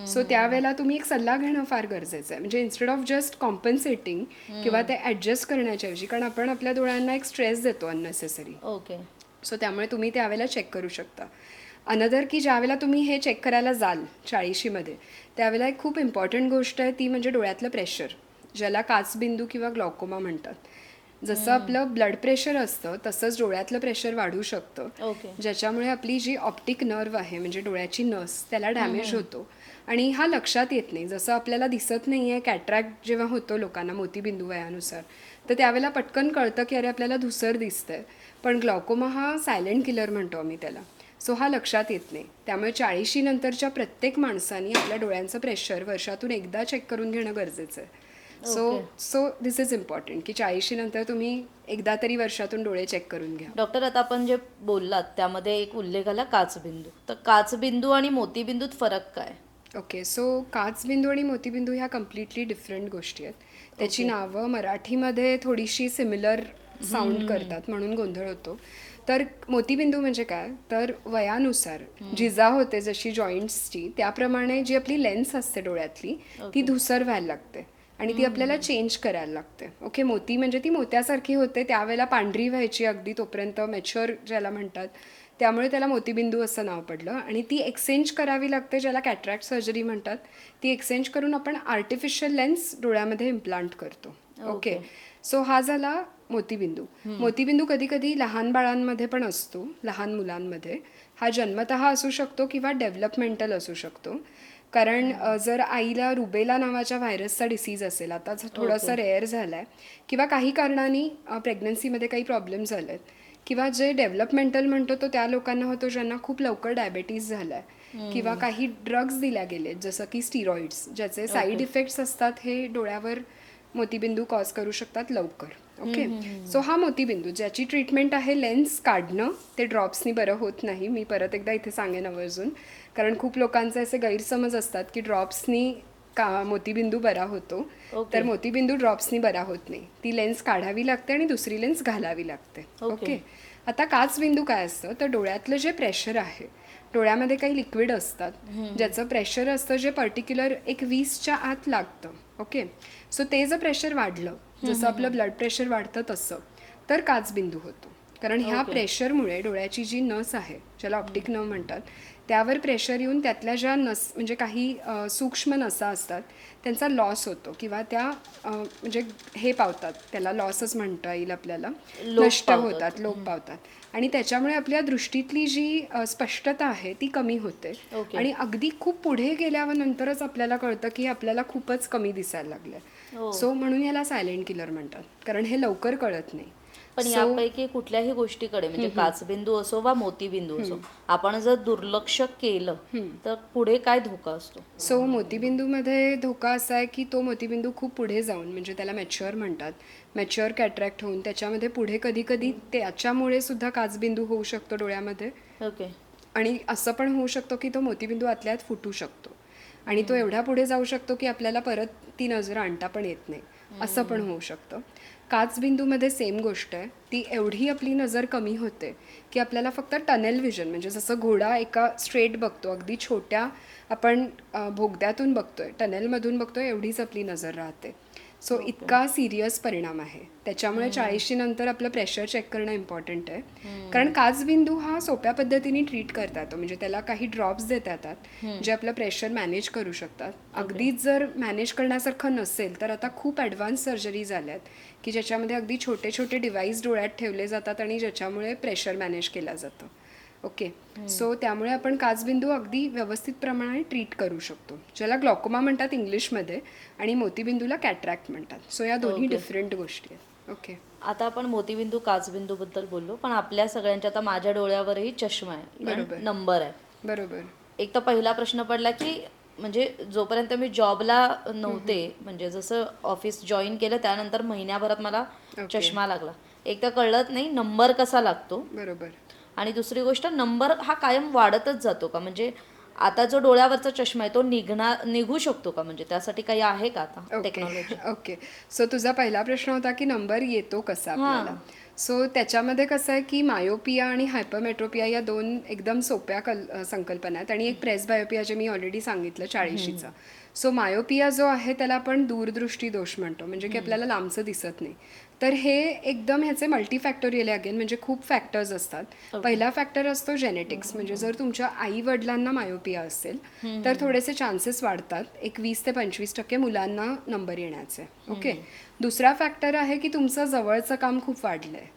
सो त्यावेळेला तुम्ही एक सल्ला घेणं फार गरजेचं आहे. म्हणजे इन्स्टेड ऑफ जस्ट कॉम्पन्सेटिंग किंवा ते ॲडजस्ट करण्याच्या ऐवजी, कारण आपण आपल्या डोळ्यांना एक स्ट्रेस देतो अननेसेसरी. ओके. सो त्यामुळे तुम्ही त्यावेळेला चेक करू शकता. अनदर की ज्यावेळेला तुम्ही हे चेक करायला जाल 40शीमध्ये, त्यावेळेला एक खूप इम्पॉर्टंट गोष्ट आहे ती म्हणजे डोळ्यातलं प्रेशर, ज्याला काचबिंदू किंवा ग्लॉकोमा म्हणतात. जसं आपलं ब्लड प्रेशर असतं तसंच डोळ्यातलं प्रेशर वाढू शकतं, ओके. ज्याच्यामुळे आपली जी ऑप्टिक नर्व आहे म्हणजे डोळ्याची नस त्याला डॅमेज होतो आणि हा लक्षात येत नाही. जसं आपल्याला दिसत नाही आहे कॅट्रॅक्ट जेव्हा होतो लोकांना मोतीबिंदू वयानुसार, तर त्यावेळेला पटकन कळतं की अरे आपल्याला धुसर दिसतंय. पण ग्लॉकोमा हा सायलेंट किलर म्हणतो आम्ही त्याला. सो हा लक्षात येत नाही. त्यामुळे 40शी नंतरच्या प्रत्येक माणसाने आपल्या डोळ्यांचं प्रेशर वर्षातून एकदा चेक करून घेणं गरजेचं आहे. सो दिस इज इम्पॉर्टंट की 40शी नंतर तुम्ही एकदा तरी वर्षातून डोळे चेक करून घ्या. डॉक्टर, आता आपण जे बोललात त्यामध्ये एक उल्लेख आला काचबिंदू. तर काचबिंदू आणि मोतीबिंदूत फरक काय? ओके, सो काचबिंदू आणि मोतीबिंदू ह्या कम्प्लिटली डिफरंट गोष्टी आहेत. त्याची नावं मराठीमध्ये थोडीशी सिमिलर साऊंड करतात म्हणून गोंधळ होतो. तर मोतीबिंदू म्हणजे काय, तर वयानुसार जिजा होते जशी जॉईंट्सची, त्याप्रमाणे जी आपली लेन्स असते डोळ्यातली ती धुसर व्हायला लागते आणि ती आपल्याला चेंज करायला लागते. ओके, मोती म्हणजे ती मोत्यासारखी होते, त्यावेळेला पांढरी व्हायची अगदी तोपर्यंत मॅच्युअर ज्याला म्हणतात, त्यामुळे त्याला मोतीबिंदू असं नाव पडलं. आणि ती एक्सचेंज करावी लागते, ज्याला कॅटरॅक्ट सर्जरी म्हणतात. ती एक्सचेंज करून आपण आर्टिफिशियल लेन्स डोळ्यामध्ये इम्प्लांट करतो. ओके, सो हा झाला मोतीबिंदू. मोतीबिंदू कधी कधी लहान बाळांमध्ये पण असतो, लहान मुलांमध्ये. हा जन्मतः असू शकतो किंवा डेव्हलपमेंटल असू शकतो. कारण जर आईला रुबेला नावाच्या व्हायरसचा डिसीज असेल, आता थोडासा रेअर झाला आहे, किंवा काही कारणाने प्रेग्नन्सीमध्ये काही प्रॉब्लेम झाले आहेत, किंवा जे डेव्हलपमेंटल म्हणतो तो त्या लोकांना होतो ज्यांना खूप लवकर डायबेटीज झाला आहे, किंवा काही ड्रग्ज दिल्या गेलेत जसं की स्टिरॉइड्स, ज्याचे साईड इफेक्ट्स असतात, हे डोळ्यावर मोतीबिंदू कॉज करू शकतात लवकर. ओके, सो हा मोतीबिंदू ज्याची ट्रीटमेंट आहे लेन्स काढणं, ते ड्रॉप्सनी बरं होत नाही. मी परत एकदा इथे सांगेन आवर्जून, कारण खूप लोकांचे असे गैरसमज असतात की ड्रॉप्सनी मोतीबिंदू बरा होतो. तर मोतीबिंदू ड्रॉप्सनी बरा होत नाही. ती लेन्स काढावी लागते आणि दुसरी लेन्स घालावी लागते. ओके, आता काचबिंदू काय असतं, तर डोळ्यातलं जे प्रेशर आहे, डोळ्यामध्ये काही लिक्विड असतात ज्याचं प्रेशर असतं जे पर्टिक्युलर एक 20च्या आत लागतं. ओके, सो ते जर प्रेशर वाढलं, जसं आपलं ब्लड प्रेशर वाढतं तसं, तर काचबिंदू होतो. कारण ह्या प्रेशरमुळे डोळ्याची जी नस आहे, ज्याला ऑप्टिक नर्व म्हणतात, त्यावर प्रेशर येऊन त्यातल्या ज्या नस म्हणजे काही सूक्ष्म नसा असतात त्यांचा लॉस होतो, किंवा त्या म्हणजे हे पावतात, त्याला लॉसच म्हणता येईल आपल्याला, नष्ट होतात, लोप पावतात. आणि त्याच्यामुळे आपल्या दृष्टीतली जी स्पष्टता आहे ती कमी होते. आणि अगदी खूप पुढे गेल्यावर नंतरच आपल्याला कळतं की आपल्याला खूपच कमी दिसायला लागलं. सो म्हणून याला सायलेंट किलर म्हणतात, कारण हे लवकर कळत नाही. पण यापैकी कुठल्याही गोष्टीकडे म्हणजे काचबिंदू असो वा मोतीबिंदू असो, आपण जर दुर्लक्ष केलं तर पुढे काय धोका असतो? सो मोतीबिंदूमध्ये धोका असा आहे की तो मोतीबिंदू खूप पुढे जाऊन, म्हणजे त्याला मॅच्युअर म्हणतात, मॅच्युअर कॅट्रॅक्ट होऊन त्याच्यामध्ये पुढे कधी कधी त्याच्यामुळे सुद्धा काचबिंदू होऊ शकतो डोळ्यामध्ये. ओके, आणि असं पण होऊ शकतो की तो मोतीबिंदू आतल्यात फुटू शकतो आणि तो एवढा पुढे जाऊ शकतो की आपल्याला परत ती नजर आणता पण येत नाही, असं पण होऊ शकतं. काचबिंदूमध्ये सेम गोष्ट आहे, ती एवढी आपली नजर कमी होते की आपल्याला फक्त टनेल व्हिजन, म्हणजे जसं घोडा एका स्ट्रेट बघतो, अगदी छोट्या आपण बोगद्यातून बघतोय, टनेलमधून बघतोय, एवढीच आपली नजर राहते. सो इतका सिरियस परिणाम आहे. त्याच्यामुळे 40शी नंतर आपलं प्रेशर चेक करणं इम्पॉर्टंट आहे. कारण काचबिंदू हा सोप्या पद्धतीने ट्रीट करता येतो, म्हणजे त्याला काही ड्रॉप्स देता येतात जे आपलं प्रेशर मॅनेज करू शकतात. अगदीच जर मॅनेज करण्यासारखं नसेल तर आता खूप ॲडव्हान्स सर्जरी झाल्यात की ज्याच्यामध्ये अगदी छोटे छोटे डिव्हाइस डोळ्यात ठेवले जातात आणि ज्याच्यामुळे प्रेशर मॅनेज केलं जातं. ओके, सो त्यामुळे आपण काचबिंदू अगदी व्यवस्थित प्रमाणे ट्रीट करू शकतो, ज्याला ग्लॉकोमा म्हणतात इंग्लिशमध्ये, आणि मोतीबिंदूला कॅट्रॅक्ट म्हणतात. सो या दोन्ही डिफरंट गोष्टी आहेत. ओके, आता आपण मोतीबिंदू काचबिंदू बद्दल बोललो, पण आपल्या सगळ्यांच्या, आता माझ्या डोळ्यावरही चष्मा आहे, बरोबर, नंबर आहे. बरोबर. एक तर पहिला प्रश्न पडला की म्हणजे जोपर्यंत मी जॉबला नव्हते, म्हणजे जसं ऑफिस जॉईन केलं त्यानंतर महिन्याभरात मला चष्मा लागला. एक तर कळत नाही नंबर कसा लागतो, बरोबर. आणि दुसरी गोष्ट, नंबर हा कायम वाढतच जातो का? म्हणजे आता जो डोळ्यावरचा चष्मा आहे तो निघू शकतो का? म्हणजे त्यासाठी काही आहे का आता टेक्नॉलॉजी? ओके, सो तुझा पहिला प्रश्न होता की नंबर येतो कसा आपल्याला. सो त्याच्यामध्ये कसं आहे की मायोपिया आणि हायपरमेट्रोपिया या दोन एकदम सोप्या संकल्पना आहेत आणि एक प्रेस बायोपिया जे मी ऑलरेडी सांगितलं 40शीचा. सो मायोपिया जो आहे त्याला आपण दूरदृष्टी दोष म्हणतो, म्हणजे की आपल्याला लांबचं दिसत नाही. तर हे एकदम ह्याचे मल्टीफॅक्टोरियल आहे अगेन, म्हणजे खूप फॅक्टर्स असतात. पहिला फॅक्टर असतो जेनेटिक्स, म्हणजे जर तुमच्या आई वडिलांना मायोपिया असेल तर थोडेसे चान्सेस वाढतात, एक 20 ते 25% मुलांना नंबर येण्याचे. ओके. दुसरा फॅक्टर आहे की तुमचं जवळचं काम खूप वाढलं आहे,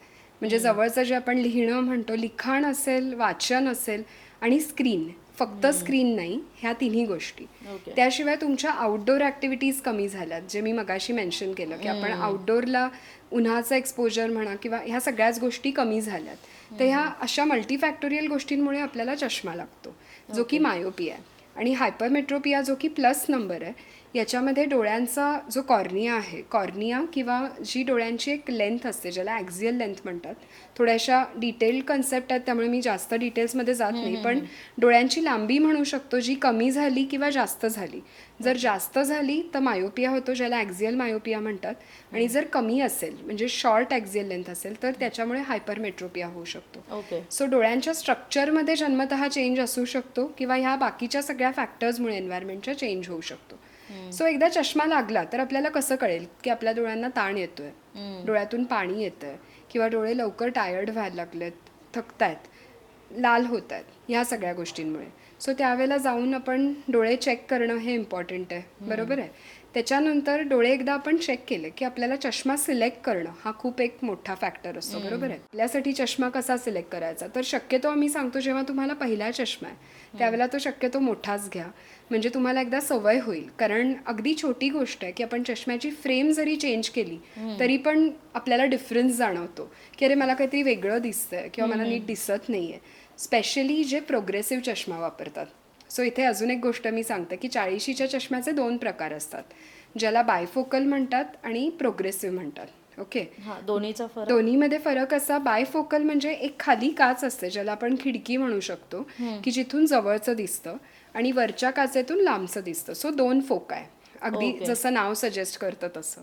म्हणजे जवळचं जे आपण लिहिणं म्हणतो, लिखाण असेल, वाचन असेल आणि स्क्रीन, फक्त स्क्रीन नाही, ह्या तिन्ही गोष्टी. त्याशिवाय तुमच्या आउटडोर ॲक्टिव्हिटीज कमी झाल्यात, जे मी मगाशी मेन्शन केलं की आपण आउटडोरला उन्हाचं एक्सपोजर म्हणा किंवा ह्या सगळ्याच गोष्टी कमी झाल्यात. तर ह्या अशा मल्टीफॅक्टोरियल गोष्टींमुळे आपल्याला चष्मा लागतो, जो की मायोपिया आहे. आणि हायपरमेट्रोपिया जो की प्लस नंबर आहे, याच्यामध्ये डोळ्यांचा जो कॉर्निया आहे, कॉर्निया किंवा जी डोळ्यांची एक लेंथ असते ज्याला ॲक्झियल लेंथ म्हणतात, थोड्याशा डिटेल्ड कन्सेप्ट आहेत त्यामुळे मी जास्त डिटेल्समध्ये जात नाही, पण डोळ्यांची लांबी म्हणू शकतो जी कमी झाली किंवा जास्त झाली. जर जास्त झाली तर मायोपिया होतो, ज्याला ॲक्झियल मायोपिया म्हणतात, आणि जर कमी असेल म्हणजे शॉर्ट ॲक्झियल लेंथ असेल तर त्याच्यामुळे हायपरमेट्रोपिया होऊ शकतो. ओके. सो डोळ्यांच्या स्ट्रक्चरमध्ये जन्मतः चेंज असू शकतो किंवा ह्या बाकीच्या सगळ्या फॅक्टर्समुळे एन्व्हायरमेंटच्या चेंज होऊ शकतो. सो एकदा चष्मा लागला तर आपल्याला कसं कळेल की आपल्या डोळ्यांना ताण येतोय, डोळ्यातून पाणी येतंय किंवा डोळे लवकर टायर्ड व्हायला लागलेत, थकतायत, लाल होत आहेत, ह्या सगळ्या गोष्टींमुळे. सो त्यावेळेला जाऊन आपण डोळे चेक करणं हे इम्पॉर्टंट आहे, बरोबर आहे. त्याच्यानंतर डोळे एकदा आपण चेक केले की आपल्याला चष्मा सिलेक्ट करणं हा खूप एक मोठा फॅक्टर असतो, बरोबर आहे. आपल्यासाठी चष्मा कसा सिलेक्ट करायचा, तर शक्यतो आम्ही सांगतो जेव्हा तुम्हाला पहिला चष्मा आहे त्यावेळेला तो शक्यतो मोठाच घ्या, म्हणजे तुम्हाला एकदा सवय होईल. कारण अगदी छोटी गोष्ट आहे की आपण चष्म्याची फ्रेम जरी चेंज केली तरी पण आपल्याला डिफरन्स जाणवतो की अरे मला काहीतरी वेगळं दिसतंय किंवा मला नीट दिसत नाही आहे, स्पेशली जे प्रोग्रेसिव्ह चष्मा वापरतात. सो इथे अजून एक गोष्ट मी सांगते की 40शीच्या चष्म्याचे 2 प्रकार असतात, ज्याला बायफोकल म्हणतात आणि प्रोग्रेसिव्ह म्हणतात. ओके. दोन्हीचा फरक. दोन्हीमध्ये फरक असा, बायफोकल म्हणजे एक खाली काच असते ज्याला आपण खिडकी म्हणू शकतो की जिथून जवळचं दिसतं आणि वरच्या काचेतून लांबचं दिसतं. सो 2 फोक आहे, अगदी जसं नाव सजेस्ट करतं तसं.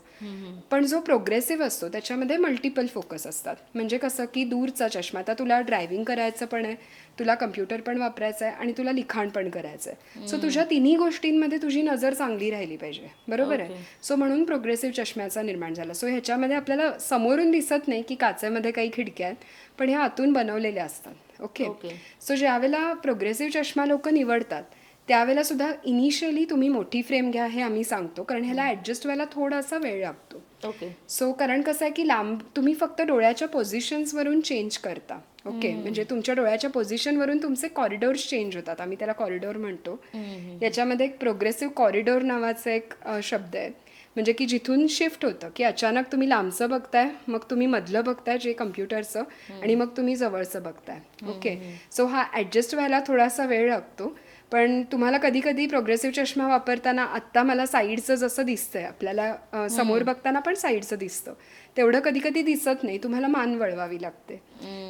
पण जो प्रोग्रेसिव्ह असतो त्याच्यामध्ये मल्टिपल फोकस असतात, म्हणजे कसं की दूरचा चष्मा, आता तुला ड्रायव्हिंग करायचं पण आहे, तुला कम्प्युटर पण वापरायचं आहे आणि तुला लिखाण पण करायचं आहे. सो तुझ्या तिन्ही गोष्टींमध्ये तुझी नजर चांगली राहिली पाहिजे, बरोबर आहे. सो म्हणून प्रोग्रेसिव्ह चष्म्याचा निर्माण झाला. सो ह्याच्यामध्ये आपल्याला समोरून दिसत नाही की काचेमध्ये काही खिडक्या आहेत, पण ह्या आतून बनवलेल्या असतात. ओके. सो ज्यावेळेला प्रोग्रेसिव्ह चष्मा लोक निवडतात त्यावेळेला सुद्धा इनिशियली तुम्ही मोठी फ्रेम घ्या हे आम्ही सांगतो, कारण ह्याला ॲडजस्ट व्हायला थोडासा वेळ लागतो. ओके. सो कारण कसं आहे की लांब तुम्ही फक्त डोळ्याच्या पोझिशन्सवरून चेंज करता. ओके. म्हणजे तुमच्या डोळ्याच्या पोझिशनवरून तुमचे कॉरिडोर्स चेंज होतात, आम्ही त्याला कॉरिडोर म्हणतो. याच्यामध्ये एक प्रोग्रेसिव्ह कॉरिडोर नावाचा एक शब्द आहे, म्हणजे की जिथून शिफ्ट होतं की अचानक तुम्ही लांबचं बघताय, मग तुम्ही मधलं बघताय जे कम्प्युटरचं, आणि मग तुम्ही जवळचं बघताय. ओके. सो हा ॲडजस्ट व्हायला थोडासा वेळ लागतो, पण तुम्हाला कधी कधी प्रोग्रेसिव्ह चष्मा वापरताना आत्ता मला साईडचं जसं दिसतंय, आपल्याला समोर बघताना पण साईडचं दिसतं, तेवढं कधी कधी दिसत नाही, तुम्हाला मान वळवावी लागते.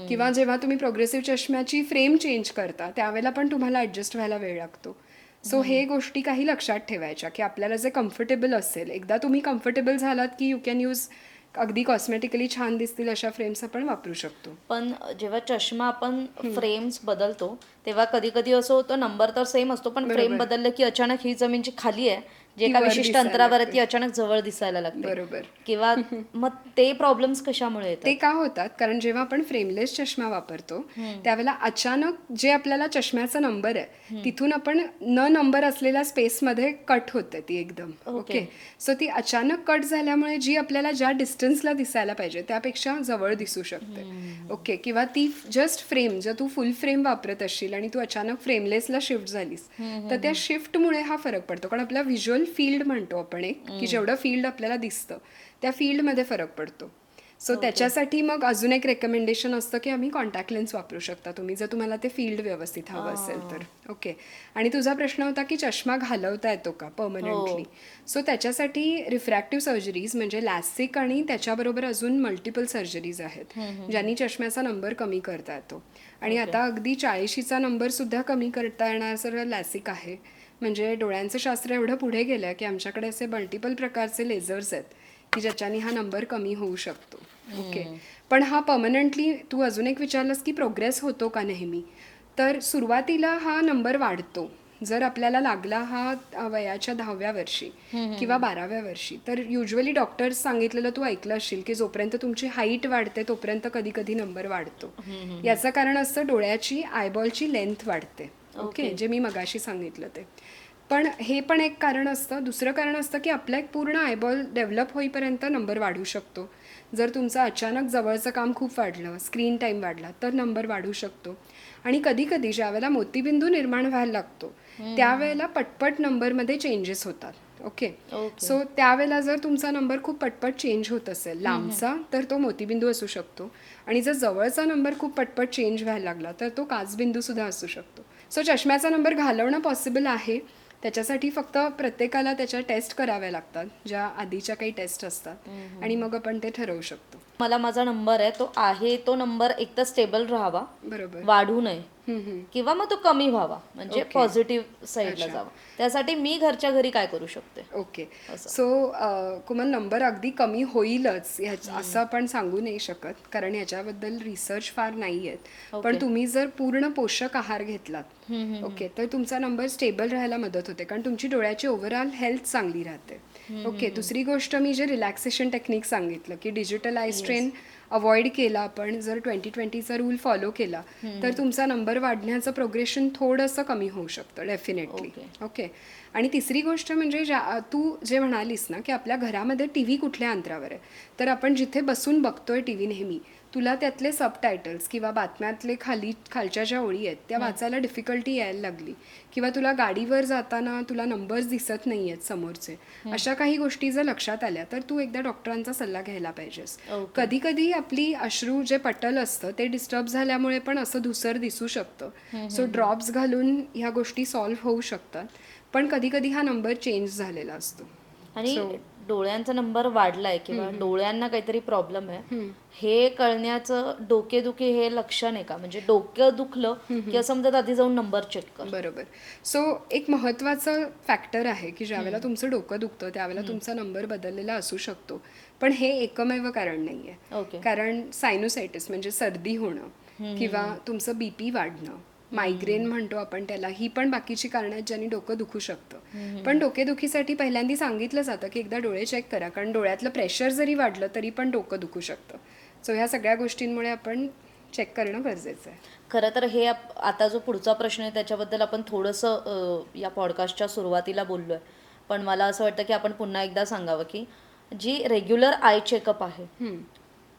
किंवा जेव्हा तुम्ही प्रोग्रेसिव्ह चष्म्याची फ्रेम चेंज करता त्यावेळेला पण तुम्हाला ॲडजस्ट व्हायला वेळ लागतो. सो हे गोष्टी काही लक्षात ठेवायच्या की आपल्याला जे कम्फर्टेबल असेल, एकदा तुम्ही कम्फर्टेबल झालात की यू कॅन यूज, अगदी कॉस्मेटिकली छान दिसतील अशा फ्रेम्स आपण वापरू शकतो. पण जेव्हा चष्मा आपण फ्रेम्स बदलतो तेव्हा कधी कधी असं होतं, नंबर तर सेम असतो पण फ्रेम बदललं की अचानक ही जमीन जी खाली आहे जे एका विशिष्ट अंतरावर ती अचानक जवळ दिसायला लागते. बरोबर. किंवा मग ते प्रॉब्लेम्स कशामुळे येतात? ते का होतात, कारण जेव्हा आपण फ्रेमलेस चष्मा वापरतो त्यावेळेला अचानक जे आपल्याला चष्म्याचा नंबर आहे तिथून आपण न नंबर असलेल्या स्पेसमध्ये कट होते ती एकदम. ओके. सो ती अचानक कट झाल्यामुळे जी आपल्याला ज्या डिस्टन्सला दिसायला पाहिजे त्यापेक्षा जवळ दिसू शकते. ओके. किंवा ती जस्ट फ्रेम, जर तू फुल फ्रेम वापरत असशील आणि तू अचानक फ्रेमलेसला शिफ्ट झालीस तर त्या शिफ्टमुळे हा फरक पडतो, कारण आपला व्हिज्युअल फील्ड म्हणतो आपण एक, की जेवढं फील्ड आपल्याला दिसतं त्या फील्डमध्ये फरक पडतो. सो त्याच्यासाठी मग अजून एक रेकमेंडेशन असतं की आम्ही कॉन्टॅक्ट लेन्स वापरू शकता तुम्ही, जर तुम्हाला ते फील्ड व्यवस्थित हवं असेल तर. ओके. आणि तुझा प्रश्न होता की चष्मा घालवता येतो का परमनंटली. सो त्याच्यासाठी रिफ्रॅक्टिव्ह सर्जरीज म्हणजे लॅसिक आणि त्याच्याबरोबर अजून मल्टिपल सर्जरीज आहेत ज्यांनी चष्म्याचा नंबर कमी करता येतो. आणि आता अगदी 40शीचा नंबर सुद्धा कमी करता येणार सर्व लॅसिक आहे. म्हणजे डोळ्यांचं शास्त्र एवढं पुढे गेलं की आमच्याकडे असे मल्टिपल प्रकारचे लेझर्स आहेत की ज्याच्याने हा नंबर कमी होऊ शकतो. ओके. पण हा परमनंटली तू अजून एक विचारलंस की प्रोग्रेस होतो का नेहमी, तर सुरुवातीला हा नंबर वाढतो. जर आपल्याला लागला हा वयाच्या 10व्या वर्षी किंवा 12व्या वर्षी, तर युजली डॉक्टर्स सांगितलेलं तू ऐकलं असशील की जोपर्यंत तुमची हाईट वाढते तोपर्यंत कधी कधी नंबर वाढतो. याचं कारण असतं डोळ्याची आयबॉलची लेंथ वाढते. ओके, जे मी मगाशी सांगितलं ते. पण हे पण एक कारण असतं. दुसरं कारण असतं की आपला एक पूर्ण आयबॉल डेव्हलप होईपर्यंत नंबर वाढू शकतो. जर तुमचं अचानक जवळचं काम खूप वाढलं, स्क्रीन टाईम वाढला, तर नंबर वाढू शकतो. आणि कधी कधी ज्यावेळेला मोतीबिंदू निर्माण व्हायला लागतो त्यावेळेला पटपट नंबरमध्ये चेंजेस होतात. ओके. सो त्यावेळेला जर तुमचा नंबर खूप पटपट चेंज होत असेल लांबचा, तर तो मोतीबिंदू असू शकतो. आणि जर जवळचा नंबर खूप पटपट चेंज व्हायला लागला तर तो काचबिंदू सुद्धा असू शकतो. सो चष्म्याचा नंबर घालवणं पॉसिबल आहे. त्याच्यासाठी फक्त प्रत्येकाला त्याच्या टेस्ट कराव्या लागतात, ज्या आधीच्या काही टेस्ट असतात, आणि मग आपण ते ठरवू शकतो. मला माझा नंबर आहे तो नंबर एक तर स्टेबल राहावा, बरोबर. वाढू नये किंवा मग तो कमी व्हावा, म्हणजे Okay. पॉझिटिव्ह साईडला जावा. त्यासाठी मी घरच्या घरी काय करू शकते? ओके. सो कुमल, नंबर अगदी कमी होईलच असं आपण सांगू नाही शकत, कारण याच्याबद्दल रिसर्च फार नाही आहेत. पण तुम्ही जर पूर्ण पोषक आहार घेतलात, ओके, तर तुमचा नंबर स्टेबल राहायला मदत होते, कारण तुमची डोळ्याची ओव्हरऑल हेल्थ चांगली राहते. ओके. दुसरी गोष्ट, मी जे रिलॅक्सेशन टेक्निक सांगितलं की डिजिटल आय स्ट्रेन अवॉइड केला, आपण जर 2020चा रूल फॉलो केला तर तुमचा नंबर वाढण्याचं प्रोग्रेशन थोडंसं कमी होऊ शकतं डेफिनेटली. ओके. आणि तिसरी गोष्ट म्हणजे तू जे म्हणालीस ना की आपल्या घरामध्ये टी व्ही कुठल्या अंतरावर आहे, तर आपण जिथे बसून बघतोय टी व्ही नेहमी, तुला त्यातले सबटायटल्स किंवा बातम्यातले खालच्या ज्या ओळी आहेत त्या वाचायला डिफिकल्टी यायला लागली, किंवा तुला गाडीवर जाताना तुला नंबर्स दिसत नाही आहेत समोरचे, अशा काही गोष्टी जर लक्षात आल्या तर तू एकदा डॉक्टरांचा सल्ला घ्यायला पाहिजेस. कधी कधी आपली अश्रू जे पटल असतं ते डिस्टर्ब झाल्यामुळे पण असं धुसर दिसू शकतं. सो ड्रॉप्स घालून ह्या गोष्टी सॉल्व्ह होऊ शकतात. पण कधी कधी हा नंबर चेंज झालेला असतो. आणि डोळ्यांचा नंबर वाढलाय किंवा डोळ्यांना काहीतरी प्रॉब्लेम आहे हे कळण्याचं डोकेदुखी हे लक्षण आहे का? म्हणजे डोकं दुखलं की असं म्हणतात आधी जाऊन नंबर चेक कर. बरोबर. सो एक महत्त्वाचं फॅक्टर आहे की ज्यावेळेला तुमचं डोकं दुखतं त्यावेळेला तुमचा नंबर बदललेला असू शकतो. पण हे एकमेव कारण नाही आहे. कारण सायनोसायटिस म्हणजे सर्दी होणं किंवा तुमचं बीपी वाढणं, मायग्रेन म्हणतो आपण त्याला, ही पण बाकीची कारणं आहेत ज्यांनी डोकं दुखू शकतं. पण डोकेदुखीसाठी पहिल्यांदा सांगितलं जातं की एकदा डोळे चेक करा, कारण डोळ्यातलं प्रेशर जरी वाढलं तरी पण डोकं दुखू शकतं. सो ह्या सगळ्या गोष्टींमुळे आपण चेक करणं गरजेचं आहे. खरं तर हे आता जो पुढचा प्रश्न आहे त्याच्याबद्दल आपण थोडंसं या पॉडकास्टच्या सुरुवातीला बोललो आहे, पण मला असं वाटतं की आपण पुन्हा एकदा सांगावं की जी रेग्युलर आय चेकअप आहे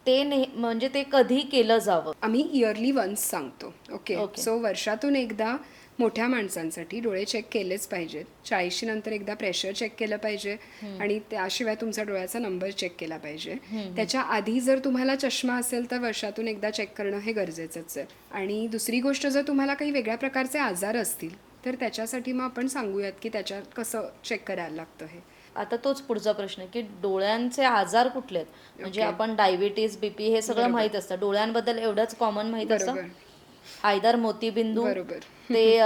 ते म्हणजे ते कधी केलं जावं? आम्ही इयरली वन्स सांगतो. ओके. सो वर्षातून एकदा मोठ्या माणसांसाठी डोळे चेक केलेच पाहिजेत. 40 नंतर एकदा प्रेशर चेक केलं पाहिजे, आणि त्याशिवाय तुमचा डोळ्याचा नंबर चेक केला पाहिजे. त्याच्या आधी जर तुम्हाला चष्मा असेल तर वर्षातून एकदा चेक करणं हे गरजेचंच आहे. आणि दुसरी गोष्ट, जर तुम्हाला काही वेगळ्या प्रकारचे आजार असतील तर त्याच्यासाठी मग आपण सांगूयात की त्याच्यात कसं चेक करायला लागतं हे. आता तोच पुढचा प्रश्न आहे की डोळ्यांचे आजार कुठले आहेत? म्हणजे आपण डायबिटीज, बीपी हे सगळं माहीत असतं, डोळ्यांबद्दल एवढंच कॉमन माहीत असतं, आयदर मोतीबिंदू ते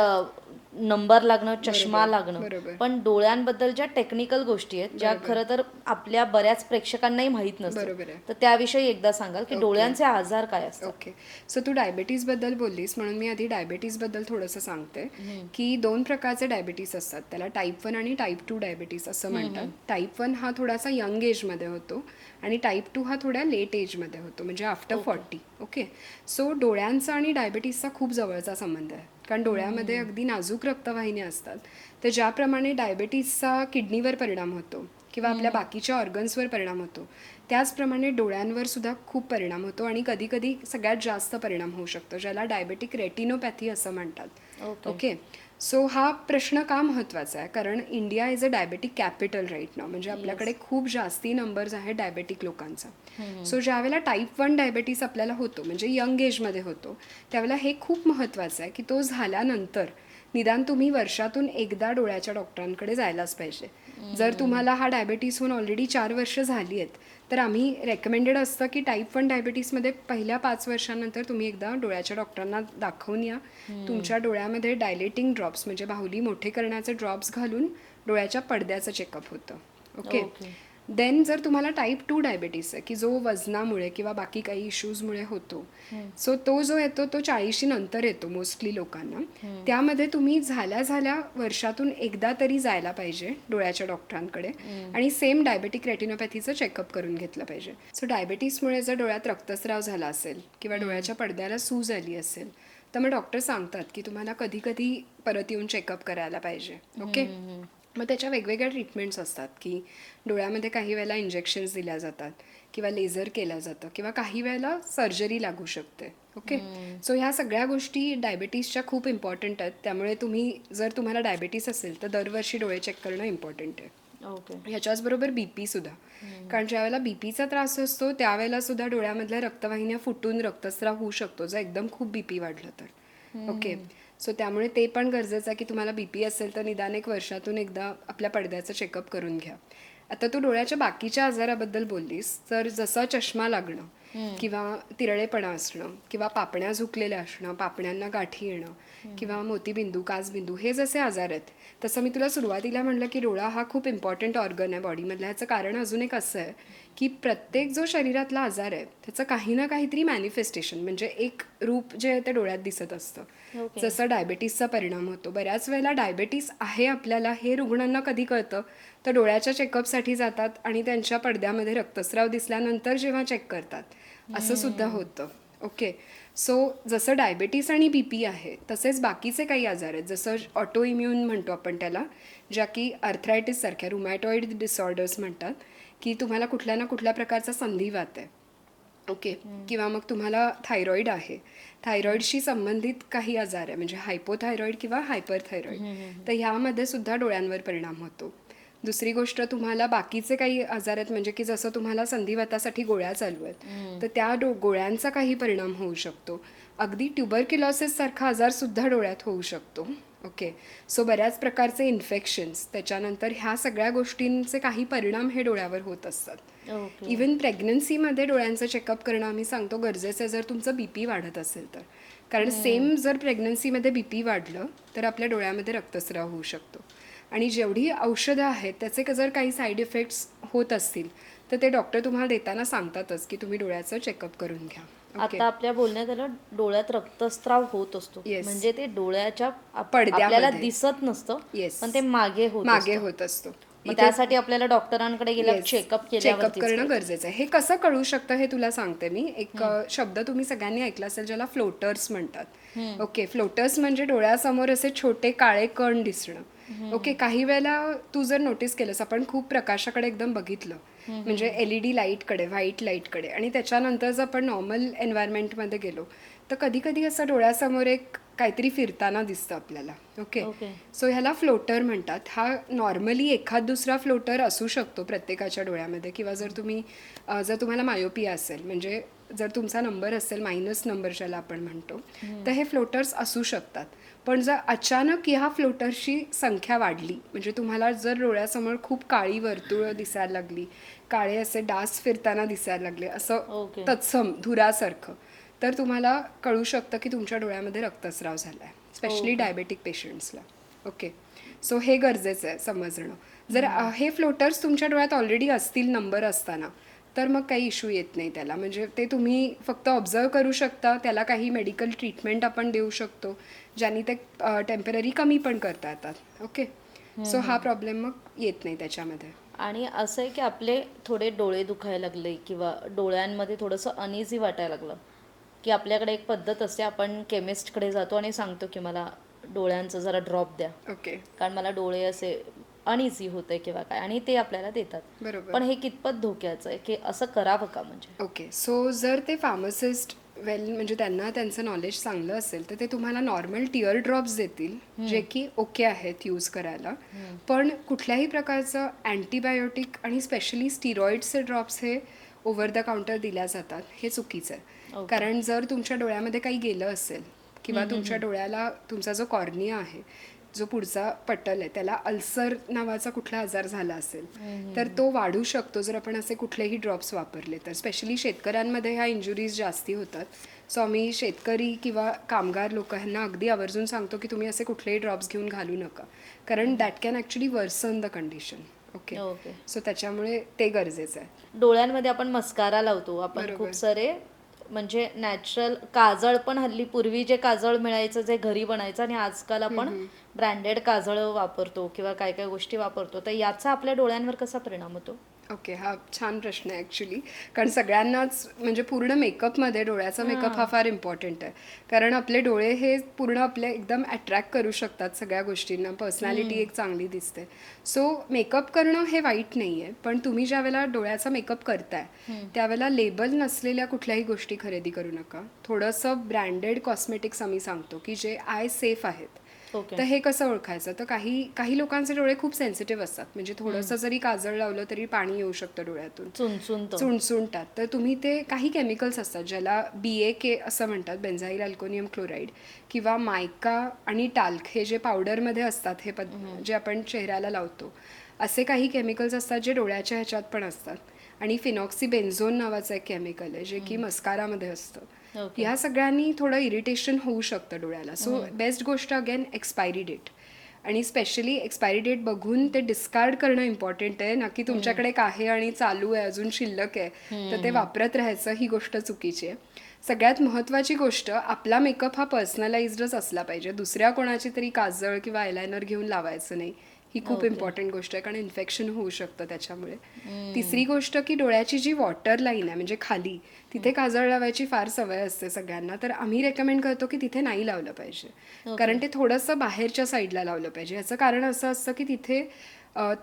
नंबर लागणं, चष्मा लागणं. पण डोळ्यांबद्दल ज्या टेक्निकल गोष्टी आहेत ज्या खरं तर आपल्या बऱ्याच प्रेक्षकांनाही माहीत नसतं, तर त्याविषयी एकदा सांगाल की डोळ्यांचे आजार काय असतात? ओके. सो तू डायबिटीज बद्दल बोललीस म्हणून मी आधी डायबिटीज बद्दल थोडंसं सांगते की 2 प्रकारचे डायबिटीस असतात. त्याला टाईप 1 आणि टाईप 2 डायबिटीस असं म्हणतात. टाईप 1 हा थोडासा यंग एजमध्ये होतो आणि टाईप 2 हा थोड्या लेट एजमध्ये होतो, म्हणजे आफ्टर 40. ओके. सो डोळ्यांचा आणि डायबिटीसचा खूप जवळचा संबंध आहे, कारण डोळ्यामध्ये अगदी नाजूक रक्तवाहिन्या असतात. तर ज्याप्रमाणे डायबिटीसचा किडनीवर परिणाम होतो किंवा आपल्या बाकीच्या ऑर्गन्सवर परिणाम होतो, त्याचप्रमाणे डोळ्यांवर सुद्धा खूप परिणाम होतो, आणि कधी कधी सगळ्यात जास्त परिणाम होऊ शकतो, ज्याला डायबेटिक रेटिनोपॅथी असं म्हणतात. ओके. सो हा प्रश्न का महत्त्वाचा आहे? कारण India is a diabetic capital right now, म्हणजे आपल्याकडे खूप जास्ती नंबर्स आहेत डायबेटिक लोकांचा. सो ज्यावेळेला टाईप 1 डायबेटीस आपल्याला होतो, म्हणजे यंग एजमध्ये होतो, त्यावेळेला हे खूप महत्त्वाचं आहे की तो झाल्यानंतर निदान तुम्ही वर्षातून एकदा डोळ्याच्या डॉक्टरांकडे जायलाच पाहिजे. जर तुम्हाला हा डायबेटीस होऊन ऑलरेडी 4 वर्ष झाली आहेत तर आम्ही रेकमेंडेड असतं की टाईप 1 डायबिटीसमध्ये पहिल्या 5 वर्षांनंतर तुम्ही एकदा डोळ्याच्या डॉक्टरांना दाखवून या. तुमच्या डोळ्यामध्ये डायलेटिंग ड्रॉप्स म्हणजे बाहुली मोठे करण्याचे ड्रॉप्स घालून डोळ्याच्या पडद्याचं चेकअप होतं. ओके. देन जर तुम्हाला टाईप 2 डायबिटीस आहे की जो वजनामुळे किंवा बाकी काही इश्यूजमुळे होतो, सो तो जो येतो तो 40शी नंतर येतो मोस्टली लोकांना. त्यामध्ये तुम्ही झाल्या वर्षातून एकदा तरी जायला पाहिजे डोळ्याच्या डॉक्टरांकडे आणि सेम डायबेटिक रेटिनोपॅथीचं चेकअप करून घेतलं पाहिजे. सो डायबिटीसमुळे जर डोळ्यात रक्तस्राव झाला असेल किंवा डोळ्याच्या पडद्याला सूज आली असेल तर मग डॉक्टर सांगतात की तुम्हाला कधी कधी परत येऊन चेकअप करायला पाहिजे. ओके. मग त्याच्या वेगवेगळ्या ट्रीटमेंट्स असतात की डोळ्यामध्ये काही वेळेला इंजेक्शन्स दिल्या जातात किंवा लेझर केलं जातं किंवा काही वेळेला सर्जरी लागू शकते. ओके. सो ह्या सगळ्या गोष्टी डायबिटीसच्या खूप इम्पॉर्टंट आहेत. त्यामुळे जर तुम्हाला डायबिटीस असेल तर दरवर्षी डोळे चेक करणं इम्पॉर्टंट आहे. ओके. ह्याच्याचबरोबर बीपी सुद्धा, कारण ज्यावेळेला बीपीचा त्रास असतो त्यावेळेला सुद्धा डोळ्यामधल्या रक्तवाहिन्या फुटून रक्तस्राव होऊ शकतो जर एकदम खूप बीपी वाढलं तर. ओके. सो त्यामुळे ते पण गरजेचं आहे की तुम्हाला बीपी असेल तर निदान 1 वर्षातून एकदा आपल्या पडद्याचं चेकअप करून घ्या. आता तू डोळ्याच्या बाकीच्या आजाराबद्दल बोललीस तर जसं चष्मा लागणं किंवा तिरळेपणा असणं किंवा पापण्या झुकलेल्या असणं, पापण्यांना गाठी येणं किंवा मोतीबिंदू, काचबिंदू हे जसे आजार आहेत, तसं मी तुला सुरुवातीला म्हणलं की डोळा हा खूप इम्पॉर्टंट ऑर्गन आहे बॉडीमधला. ह्याचं कारण अजून एक असं आहे की प्रत्येक जो शरीरातला आजार आहे त्याचं काही ना काहीतरी मॅनिफेस्टेशन म्हणजे एक रूप जे आहे ते डोळ्यात दिसत असतं. जसं डायबिटीसचा परिणाम होतो. बऱ्याच वेळेला डायबिटीस आहे आपल्याला हे रुग्णांना कधी कळतं तर डोळ्याच्या चेकअपसाठी जातात आणि त्यांच्या पडद्यामध्ये रक्तस्राव दिसल्यानंतर जेव्हा चेक करतात असं सुद्धा होतं. ओके. सो जसं डायबिटीस आणि बीपी आहे तसेच बाकीचे काही आजार आहेत जसं ऑटो इम्युन म्हणतो आपण त्याला, ज्या की आर्थरायटिस सारख्या रुमॅटॉइड डिसऑर्डर्स म्हणतात की तुम्हाला कुठल्या ना कुठल्या प्रकारचा संधिवात आहे. ओके. किंवा मग तुम्हाला थायरॉईड आहे, थायरॉईडशी संबंधित काही आजार आहे म्हणजे हायपोथायरॉईड किंवा हायपरथायरॉईड, तर ह्यामध्ये सुद्धा डोळ्यांवर परिणाम होतो. दुसरी गोष्ट तुम्हाला बाकीचे काही आजार आहेत म्हणजे की जसं तुम्हाला संधिवातासाठी गोळ्या चालू आहेत तर त्या गोळ्यांचा काही परिणाम होऊ शकतो. अगदी ट्युबरक्युलोसिस सारखा आजार सुद्धा डोळ्यात होऊ शकतो. ओके. सो बऱ्याच प्रकारचे इन्फेक्शन्स, त्याच्यानंतर ह्या सगळ्या गोष्टींचे काही परिणाम हे डोळ्यावर होत असतात. इवन प्रेग्नन्सीमध्ये डोळ्यांचं चेकअप करणं आम्ही सांगतो गरजेचं आहे जर तुमचं बीपी वाढत असेल तर, कारण सेम जर प्रेग्नन्सीमध्ये बीपी वाढलं तर आपल्या डोळ्यामध्ये रक्तस्राव होऊ शकतो. आणि जेवढी औषधं आहेत त्याचे जर काही साईड इफेक्ट्स होत असतील तर ते डॉक्टर तुम्हाला देताना सांगतातच की तुम्ही डोळ्याचं चेकअप करून घ्या. आता आपल्या बोलण्यात आलं डोळ्यात रक्तस्राव होत असतो, Yes. म्हणजे ते डोळ्याच्या पडद्यामध्ये. आपल्याला दिसत नसतं Yes. पण ते मागे होत असतो. मग त्यासाठी आपल्याला डॉक्टरांकडे गेल्या चेकअप चेकअप करणं गरजेचं आहे. हे कसं कळू शकतं हे तुला सांगते मी. एक शब्द तुम्ही सगळ्यांनी ऐकला असेल ज्याला फ्लोटर्स म्हणतात. ओके. फ्लोटर्स म्हणजे डोळ्यासमोर असे छोटे काळे कण दिसणं. ओके. काही वेळेला तू जर नोटीस केलंस, आपण खूप प्रकाशाकडे एकदम बघितलं म्हणजे LED लाईटकडे, व्हाईट लाईटकडे, आणि त्याच्यानंतर जर आपण नॉर्मल एन्व्हायरमेंटमध्ये गेलो तर कधी कधी असं डोळ्यासमोर एक काहीतरी फिरताना दिसतं आपल्याला. ओके. सो ह्याला फ्लोटर म्हणतात. हा नॉर्मली एखाद दुसरा फ्लोटर असू शकतो प्रत्येकाच्या डोळ्यामध्ये, किंवा जर तुम्हाला मायोपिया असेल म्हणजे जर तुमचा नंबर असेल मायनस नंबर ज्याला आपण म्हणतो, तर हे फ्लोटर्स असू शकतात. पण जर अचानक ह्या फ्लोटर्सची संख्या वाढली म्हणजे तुम्हाला जर डोळ्यासमोर खूप काळी वर्तुळं दिसायला लागली, काळे असे डास फिरताना दिसायला लागले असं तत्सम धुरासारखं, तर तुम्हाला कळू शकतं की तुमच्या डोळ्यामध्ये रक्तस्राव झाला आहे, स्पेशली डायबेटिक पेशंट्सला. ओके. सो हे गरजेचं आहे समजणं. जर हे फ्लोटर्स तुमच्या डोळ्यात ऑलरेडी असतील नंबर असताना तर मग काही इश्यू येत नाही त्याला, म्हणजे ते तुम्ही फक्त ऑब्झर्व करू शकता. त्याला काही मेडिकल ट्रीटमेंट आपण देऊ शकतो ज्यांनी ते टेम्पररी कमी पण करता येतात. ओके. सो हा प्रॉब्लेम मग येत नाही त्याच्यामध्ये. आणि असं आहे की आपले थोडे डोळे दुखायला लागले किंवा डोळ्यांमध्ये थोडंसं अनइझी वाटायला लागलं की आपल्याकडे एक पद्धत असते, आपण केमिस्टकडे जातो आणि सांगतो की मला डोळ्यांचं जरा ड्रॉप द्या. ओके. कारण मला डोळे असे अनइझी होते किंवा काय, आणि ते आपल्याला देतात. बरोबर. पण हे कितपत धोक्याचं आहे की असं करावं का म्हणजे? ओके. सो जर ते फार्मासिस्ट म्हणजे त्यांना त्यांचं नॉलेज चांगलं असेल तर ते तुम्हाला नॉर्मल टिअर ड्रॉप्स देतील जे की ओके आहेत यूज करायला. पण कुठल्याही प्रकारचं अँटीबायोटिक आणि स्पेशली स्टिरॉइड्सचे ड्रॉप्स हे ओव्हर द काउंटर दिल्या जातात, हे चुकीचं आहे. कारण जर तुमच्या डोळ्यामध्ये काही गेलं असेल किंवा तुमच्या डोळ्याला तुमचा जो कॉर्निया आहे, जो पुढचा पटल आहे, त्याला अल्सर नावाचा कुठला आजार झाला असेल तर तो वाढू शकतो जर आपण असे कुठलेही ड्रॉप्स वापरले तर. स्पेशली शेतकऱ्यांमध्ये ह्या इंजुरीज जास्ती होतात. सो आम्ही शेतकरी किंवा कामगार लोक ह्यांना अगदी आवर्जून सांगतो की तुम्ही असे कुठलेही ड्रॉप्स घेऊन घालू नका, कारण that can actually worsen the condition. Okay okay. So त्याच्यामुळे ते गरजेचं आहे. डोळ्यांमध्ये आपण मस्कारा लावतो, आपण बरोबर. खूप सारे म्हणजे नॅचरल काजळ पण हल्ली, पूर्वी जे काजळ मिळायचं जे घरी बनायचं आणि आजकाल आपण ब्रँडेड काजळ वापरतो किंवा काय काय गोष्टी वापरतो, तर याचा आपल्या डोळ्यांवर कसा परिणाम होतो? ओके, हा छान प्रश्न आहे ॲक्च्युली. कारण सगळ्यांनाच म्हणजे पूर्ण मेकअपमध्ये डोळ्याचा मेकअप हा फार इम्पॉर्टंट आहे. कारण आपले डोळे हे पूर्ण आपले एकदम अट्रॅक्ट करू शकतात सगळ्या गोष्टींना, पर्सनॅलिटी एक चांगली दिसते. सो मेकअप करणं हे वाईट नाही आहे, पण तुम्ही ज्यावेळेला डोळ्याचा मेकअप करताय त्यावेळेला लेबल नसलेल्या कुठल्याही गोष्टी खरेदी करू नका. थोडंसं ब्रँडेड कॉस्मेटिक्स आम्ही सांगतो की जे आय सेफ आहेत. ओके. तर हे कसं ओळखायचं, तर काही काही लोकांचे डोळे खूप सेन्सिटिव्ह असतात, म्हणजे थोडंसं जरी काजळ लावलं तरी पाणी येऊ शकतं डोळ्यातून, चुनचुनतो. चुणचुणतात. तर तुम्ही ते काही केमिकल्स असतात ज्याला BAK असं म्हणतात, बेन्झाईल अल्कोनियम क्लोराईड, किंवा मायका आणि टाल्क हे जे पावडरमध्ये असतात, हे जे आपण चेहऱ्याला लावतो, असे काही केमिकल्स असतात जे डोळ्याच्या ह्याच्यात पण असतात. आणि फिनॉक्सिबेन्झोन नावाचं एक केमिकल आहे जे की मस्कारामध्ये असतं. ओके. ह्या सगळ्यांनी थोडं इरिटेशन होऊ शकतं डोळ्याला. सो बेस्ट गोष्ट अगेन एक्सपायरी डेट, आणि स्पेशली एक्सपायरी डेट बघून ते डिस्कार्ड करणं इम्पॉर्टंट आहे ना, की तुमच्याकडे एक आहे आणि चालू आहे, अजून शिल्लक आहे, तर ते वापरत राहायचं, ही गोष्ट चुकीची आहे. सगळ्यात महत्त्वाची गोष्ट, आपला मेकअप हा पर्सनलाइज्डच असला पाहिजे. दुसऱ्या कोणाची तरी काजळ किंवा आयलायनर घेऊन लावायचं नाही. ही खूप इम्पॉर्टंट गोष्ट आहे, कारण इन्फेक्शन होऊ शकतं त्याच्यामुळे. तिसरी गोष्ट की डोळ्याची जी वॉटर लाईन आहे म्हणजे खाली, तिथे काजळ लावायची फार सवय असते सगळ्यांना, तर आम्ही रेकमेंड करतो की तिथे नाही लावलं पाहिजे. कारण ते थोडंसं बाहेरच्या साईडला लावलं पाहिजे. याचं कारण असं असतं की तिथे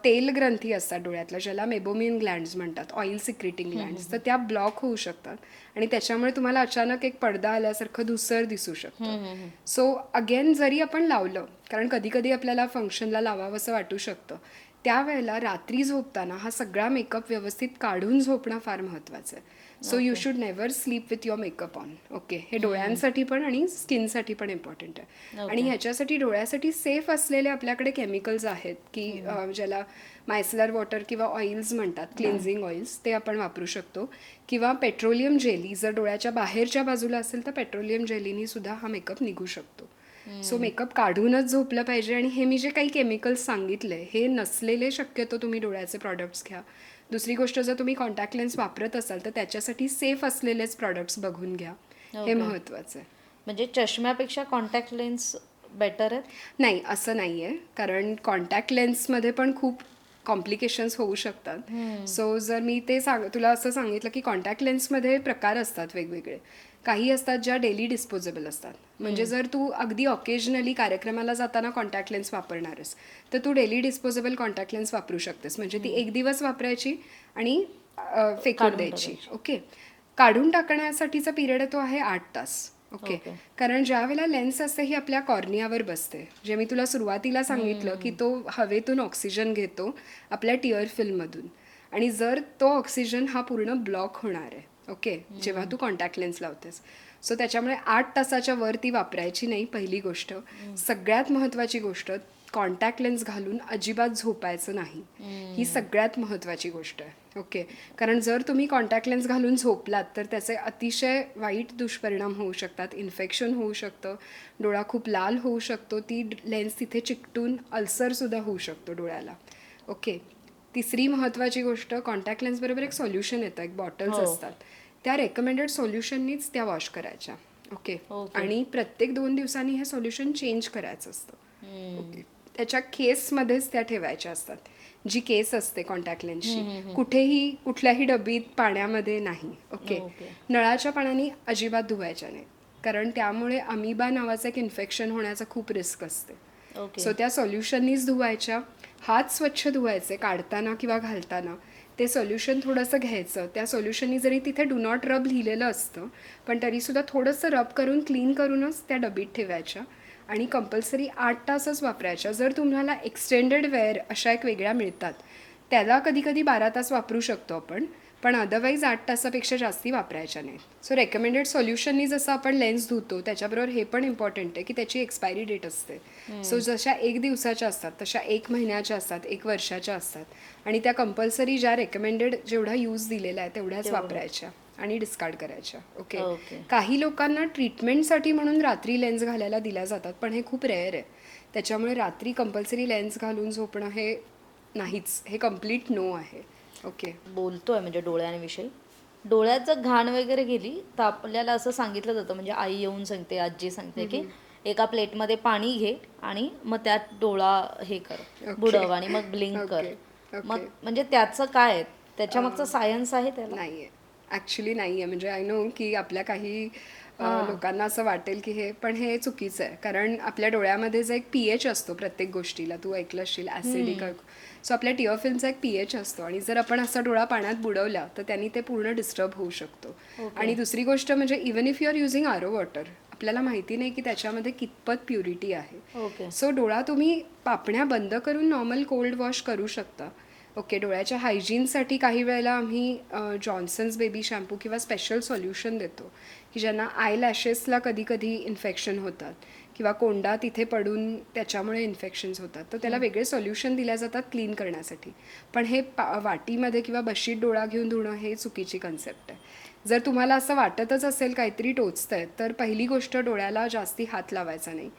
तेल ग्रंथी असतात डोळ्यातल्या, ज्याला मेबोमियन ग्लँड्स म्हणतात, ऑइल सिक्रेटिंग ग्लँड्स, तर त्या ब्लॉक होऊ शकतात आणि त्याच्यामुळे तुम्हाला अचानक एक पडदा आल्यासारखं धुसर दिसू शकतं. सो अगेन जरी आपण लावलं, कारण कधी कधी आपल्याला फंक्शनला लावावंसं वाटू शकतं, त्यावेळेला रात्री झोपताना हा सगळा मेकअप व्यवस्थित काढून झोपणं फार महत्त्वाचं आहे. So you should never sleep with your makeup on. Okay, हे डोळ्यांसाठी पण आणि स्किनसाठी पण इम्पॉर्टंट आहे. आणि ह्याच्यासाठी डोळ्यासाठी सेफ असलेले आपल्याकडे केमिकल्स आहेत की ज्याला मायसलर वॉटर किंवा ऑइल्स म्हणतात, क्लिन्झिंग ऑइल्स, ते आपण वापरू शकतो. किंवा पेट्रोलियम जेली, जर डोळ्याच्या बाहेरच्या बाजूला असेल तर पेट्रोलियम जेलीनी सुद्धा हा मेकअप निघू शकतो. सो मेकअप काढूनच झोपलं पाहिजे. आणि हे मी जे काही केमिकल्स सांगितले, हे नसलेले शक्यतो तुम्ही डोळ्याचे प्रॉडक्ट्स घ्या. दुसरी गोष्ट, जर तुम्ही कॉन्टॅक्ट लेन्स वापरत असाल तर त्याच्यासाठी सेफ असलेलेच प्रॉडक्ट्स बघून घ्या, हे महत्त्वाचं आहे. म्हणजे चष्म्यापेक्षा कॉन्टॅक्ट लेन्स बेटर आहेत? नाही, असं नाही आहे, कारण कॉन्टॅक्ट लेन्समध्ये पण खूप कॉम्प्लिकेशन्स होऊ शकतात. सो जर मी ते तुला असं सांगितलं की कॉन्टॅक्ट लेन्समध्ये प्रकार असतात वेगवेगळे. काही असतात ज्या डेली डिस्पोजेबल असतात, म्हणजे जर तू अगदी ऑकेजनली कार्यक्रमाला जाताना कॉन्टॅक्ट लेन्स वापरणारस तर तू डेली डिस्पोजेबल कॉन्टॅक्ट लेन्स वापरू शकतेस. म्हणजे ती एक दिवस वापरायची आणि फेकून द्यायची. ओके, काढून टाकण्यासाठीचा पिरियड तो आहे 8 तास. ओके, कारण ज्या वेळेला लेन्स असते ही आपल्या कॉर्नियावर बसते, जे मी तुला सुरुवातीला सांगितलं की तो हवेतून ऑक्सिजन घेतो आपल्या टिअर फिल्ममधून, आणि जर तो ऑक्सिजन हा पूर्ण ब्लॉक होणार आहे. ओके, जेव्हा तू कॉन्टॅक्ट लेन्स लावतेस. सो त्याच्यामुळे 8 तासाच्या वर ती वापरायची नाही, पहिली गोष्ट. सगळ्यात महत्त्वाची गोष्ट, कॉन्टॅक्ट लेन्स घालून अजिबात झोपायचं नाही, ही सगळ्यात महत्त्वाची गोष्ट आहे. ओके, कारण जर तुम्ही कॉन्टॅक्ट लेन्स घालून झोपलात तर त्याचे अतिशय वाईट दुष्परिणाम होऊ शकतात. इन्फेक्शन होऊ शकतं, डोळा खूप लाल होऊ शकतो, ती लेन्स तिथे चिकटून अल्सरसुद्धा होऊ शकतो डोळ्याला. ओके, तिसरी महत्त्वाची गोष्ट, कॉन्टॅक्ट लेन्सबरोबर एक सोल्युशन येतं, एक बॉटल्स असतात, त्या रेकमेंडेड सोल्युशननीच त्या वॉश करायच्या. ओके, आणि प्रत्येक 2 दिवसांनी हे सोल्युशन चेंज करायचं असतं. ओके, त्याच्या केसमध्येच त्या ठेवायच्या असतात, जी केस असते कॉन्टॅक्ट लेन्सची, कुठेही कुठल्याही डबीत पाण्यामध्ये नाही. ओके, नळाच्या पाण्याने अजिबात धुवायच्या नाही, कारण त्यामुळे अमिबा नावाचं एक इन्फेक्शन होण्याचा खूप रिस्क असते. सो त्या सोल्युशननीच धुवायच्या. हात स्वच्छ धुवायचे काढताना किंवा घालताना. ते सोल्युशन थोडंसं घ्यायचं, त्या सोल्युशननी जरी तिथे डू नॉट रब लिहिलेलं असतं पण तरीसुद्धा थोडंसं रब करून क्लीन करूनच त्या डबीत ठेवायच्या, आणि कंपल्सरी 8 तासच वापरायच्या. जर तुम्हाला एक्सटेंडेड वेअर अशा एक वेगळ्या मिळतात, त्याला कधी कधी 12 तास वापरू शकतो आपण, पण अदरवाईज 8 तासापेक्षा जास्ती वापरायच्या नाही. सो रेकमेंडेड सोल्युशननी जसं आपण लेन्स धुतो त्याच्याबरोबर हे पण इम्पॉर्टंट आहे की त्याची एक्सपायरी डेट असते. सो जशा 1 दिवसाच्या असतात तशा 1 महिन्याच्या असतात, 1 वर्षाच्या असतात, आणि त्या कंपल्सरी ज्या रेकमेंडेड जेवढा यूज दिलेला आहे तेवढ्याच वापरायच्या आणि डिस्कार्ड करायच्या. ओके, काही लोकांना ट्रीटमेंटसाठी म्हणून रात्री लेन्स घालायला दिल्या जातात, पण हे खूप रेअर आहे. त्याच्यामुळे रात्री कंपल्सरी लेन्स घालून झोपणं हे नाहीच, हे कम्प्लीट नो आहे. ओके. बोलतोय म्हणजे डोळ्यांविषयी, डोळ्यात जर घाण वगैरे गेली तर आपल्याला असं सांगितलं जातं, म्हणजे आई येऊन सांगते, आजी सांगते की एका प्लेटमध्ये पाणी घे आणि मग त्यात डोळा हे कर, बुडव आणि मग ब्लिंक कर. ओके. मग ओके. म्हणजे त्याचं काय आहे, त्याच्या मागचं सायन्स आहे त्याला? नाही आहे, ॲक्च्युली नाही आहे. म्हणजे आय नो की आपल्या काही लोकांना असं वाटेल की हे, पण हे चुकीचं आहे. कारण आपल्या डोळ्यामध्ये जो एक pH असतो प्रत्येक गोष्टीला, तू ऐकलं असशील ॲसिडिक. सो आपल्या टिअर फिल्मचा एक pH असतो आणि जर आपण असा डोळा पाण्यात बुडवला तर त्यांनी ते पूर्ण डिस्टर्ब होऊ शकतो. आणि दुसरी गोष्ट म्हणजे even if you are using RO water, आपल्याला माहिती नाही की त्याच्यामध्ये कितपत प्युरिटी आहे. ओके. सो डोळा तुम्ही पापण्या बंद करून नॉर्मल कोल्ड वॉश करू शकता. ओके. डोळ्याच्या हायजीनसाठी काही वेळेला आम्ही जॉन्सन्स बेबी शॅम्पू किंवा स्पेशल सोल्युशन देतो की ज्यांना आय लॅशेसला कधी कधी इन्फेक्शन होतात किंवा कोंडा तिथे पडून त्याच्यामुळे इन्फेक्शन्स होतात, तर त्याला वेगळे सोल्युशन दिल्या जातात क्लीन करण्यासाठी. पण हे वाटीमध्ये किंवा बशीत डोळा घेऊन धुणं हे चुकीची कन्सेप्ट आहे. जर तुम्हाला असं वाटतच असेल काहीतरी टोचतंय, तर पहिली गोष्ट डोळ्याला जास्ती हात लावायचा नाही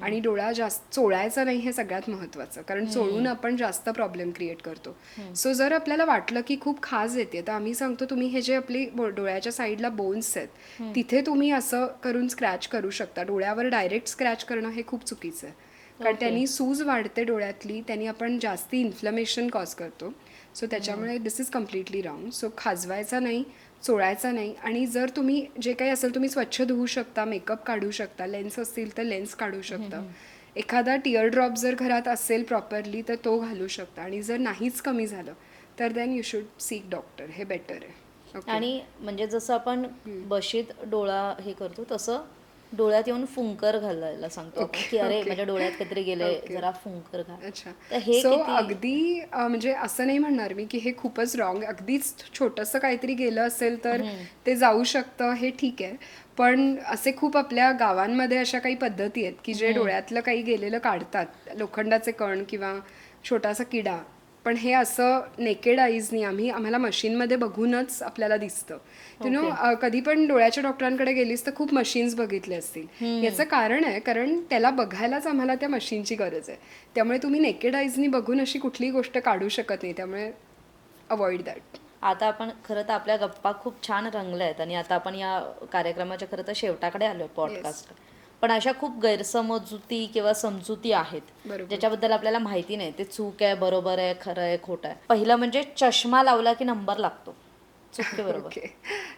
आणि डोळा जास्त चोळायचा नाही, हे सगळ्यात महत्त्वाचं. कारण चोळून आपण जास्त प्रॉब्लेम क्रिएट करतो. सो जर आपल्याला वाटलं की खूप खाज येते, तर आम्ही सांगतो तुम्ही हे जे आपली डोळ्याच्या साईडला बोन्स आहेत तिथे तुम्ही असं करून स्क्रॅच करू शकता. डोळ्यावर डायरेक्ट स्क्रॅच करणं हे खूप चुकीचं आहे, कारण त्यांनी सूज वाढते डोळ्यातली, त्यांनी आपण जास्ती इन्फ्लमेशन कॉज करतो. सो त्याच्यामुळे दिस इज कम्प्लिटली रॉंग. सो खाजवायचा नाही, चोळायचा नाही. आणि जर तुम्ही जे काही असेल तुम्ही स्वच्छ धुवू शकता, मेकअप काढू शकता, लेन्स असतील तर लेन्स काढू शकता, एखादा टिअर ड्रॉप जर घरात असेल प्रॉपरली तर तो घालू शकता. आणि जर नाहीच कमी झालं तर then you should seek doctor, हे बेटर आहे. ओके. आणि म्हणजे जसं आपण बशीत डोळा हे करतो तसं डोळ्यात येऊन फुंकर घालायला सांगतो आपण, की अरे माझ्या डोळ्यात काहीतरी गेलंय, जरा फुंकर घाल. अच्छा. तर हे सो किती अगदी म्हणजे असं नाही म्हणणार मी की हे खूपच रॉंग. अगदीच छोटंसं काहीतरी गेलं असेल तर ते जाऊ शकतं, हे ठीक आहे. पण असे खूप आपल्या गावांमध्ये अशा काही पद्धती आहेत की जे डोळ्यातलं काही गेलेलं काढतात, लोखंडाचे कण किंवा छोटासा किडा. पण हे असं नेकेड आईजनी आम्हाला मशीनमध्ये बघूनच आपल्याला दिसतं. यु नो, कधी पण डोळ्याच्या डॉक्टरांकडे गेलीस तर खूप मशीन्स बघितले असतील. याचं कारण आहे, कारण त्याला बघायलाच आम्हाला त्या मशीनची गरज आहे. त्यामुळे तुम्ही नेकेड आईजनी बघून अशी कुठलीही गोष्ट काढू शकत नाही. त्यामुळे अवॉइड दॅट. आता आपण खरं तर आपल्या गप्पा खूप छान रंगल्या आहेत आणि आता आपण या कार्यक्रमाच्या खरं तर शेवटाकडे आलो आहे पॉडकास्ट. पण अशा खूप गैरसमजुती किंवा समजुती आहेत ज्याच्याबद्दल आपल्याला माहिती नाही, ते चूक आहे, बरोबर आहे, खरं आहे, खोटं आहे. पहिलं म्हणजे चष्मा लावला की नंबर लागतो, चूक बरोबर? ओके.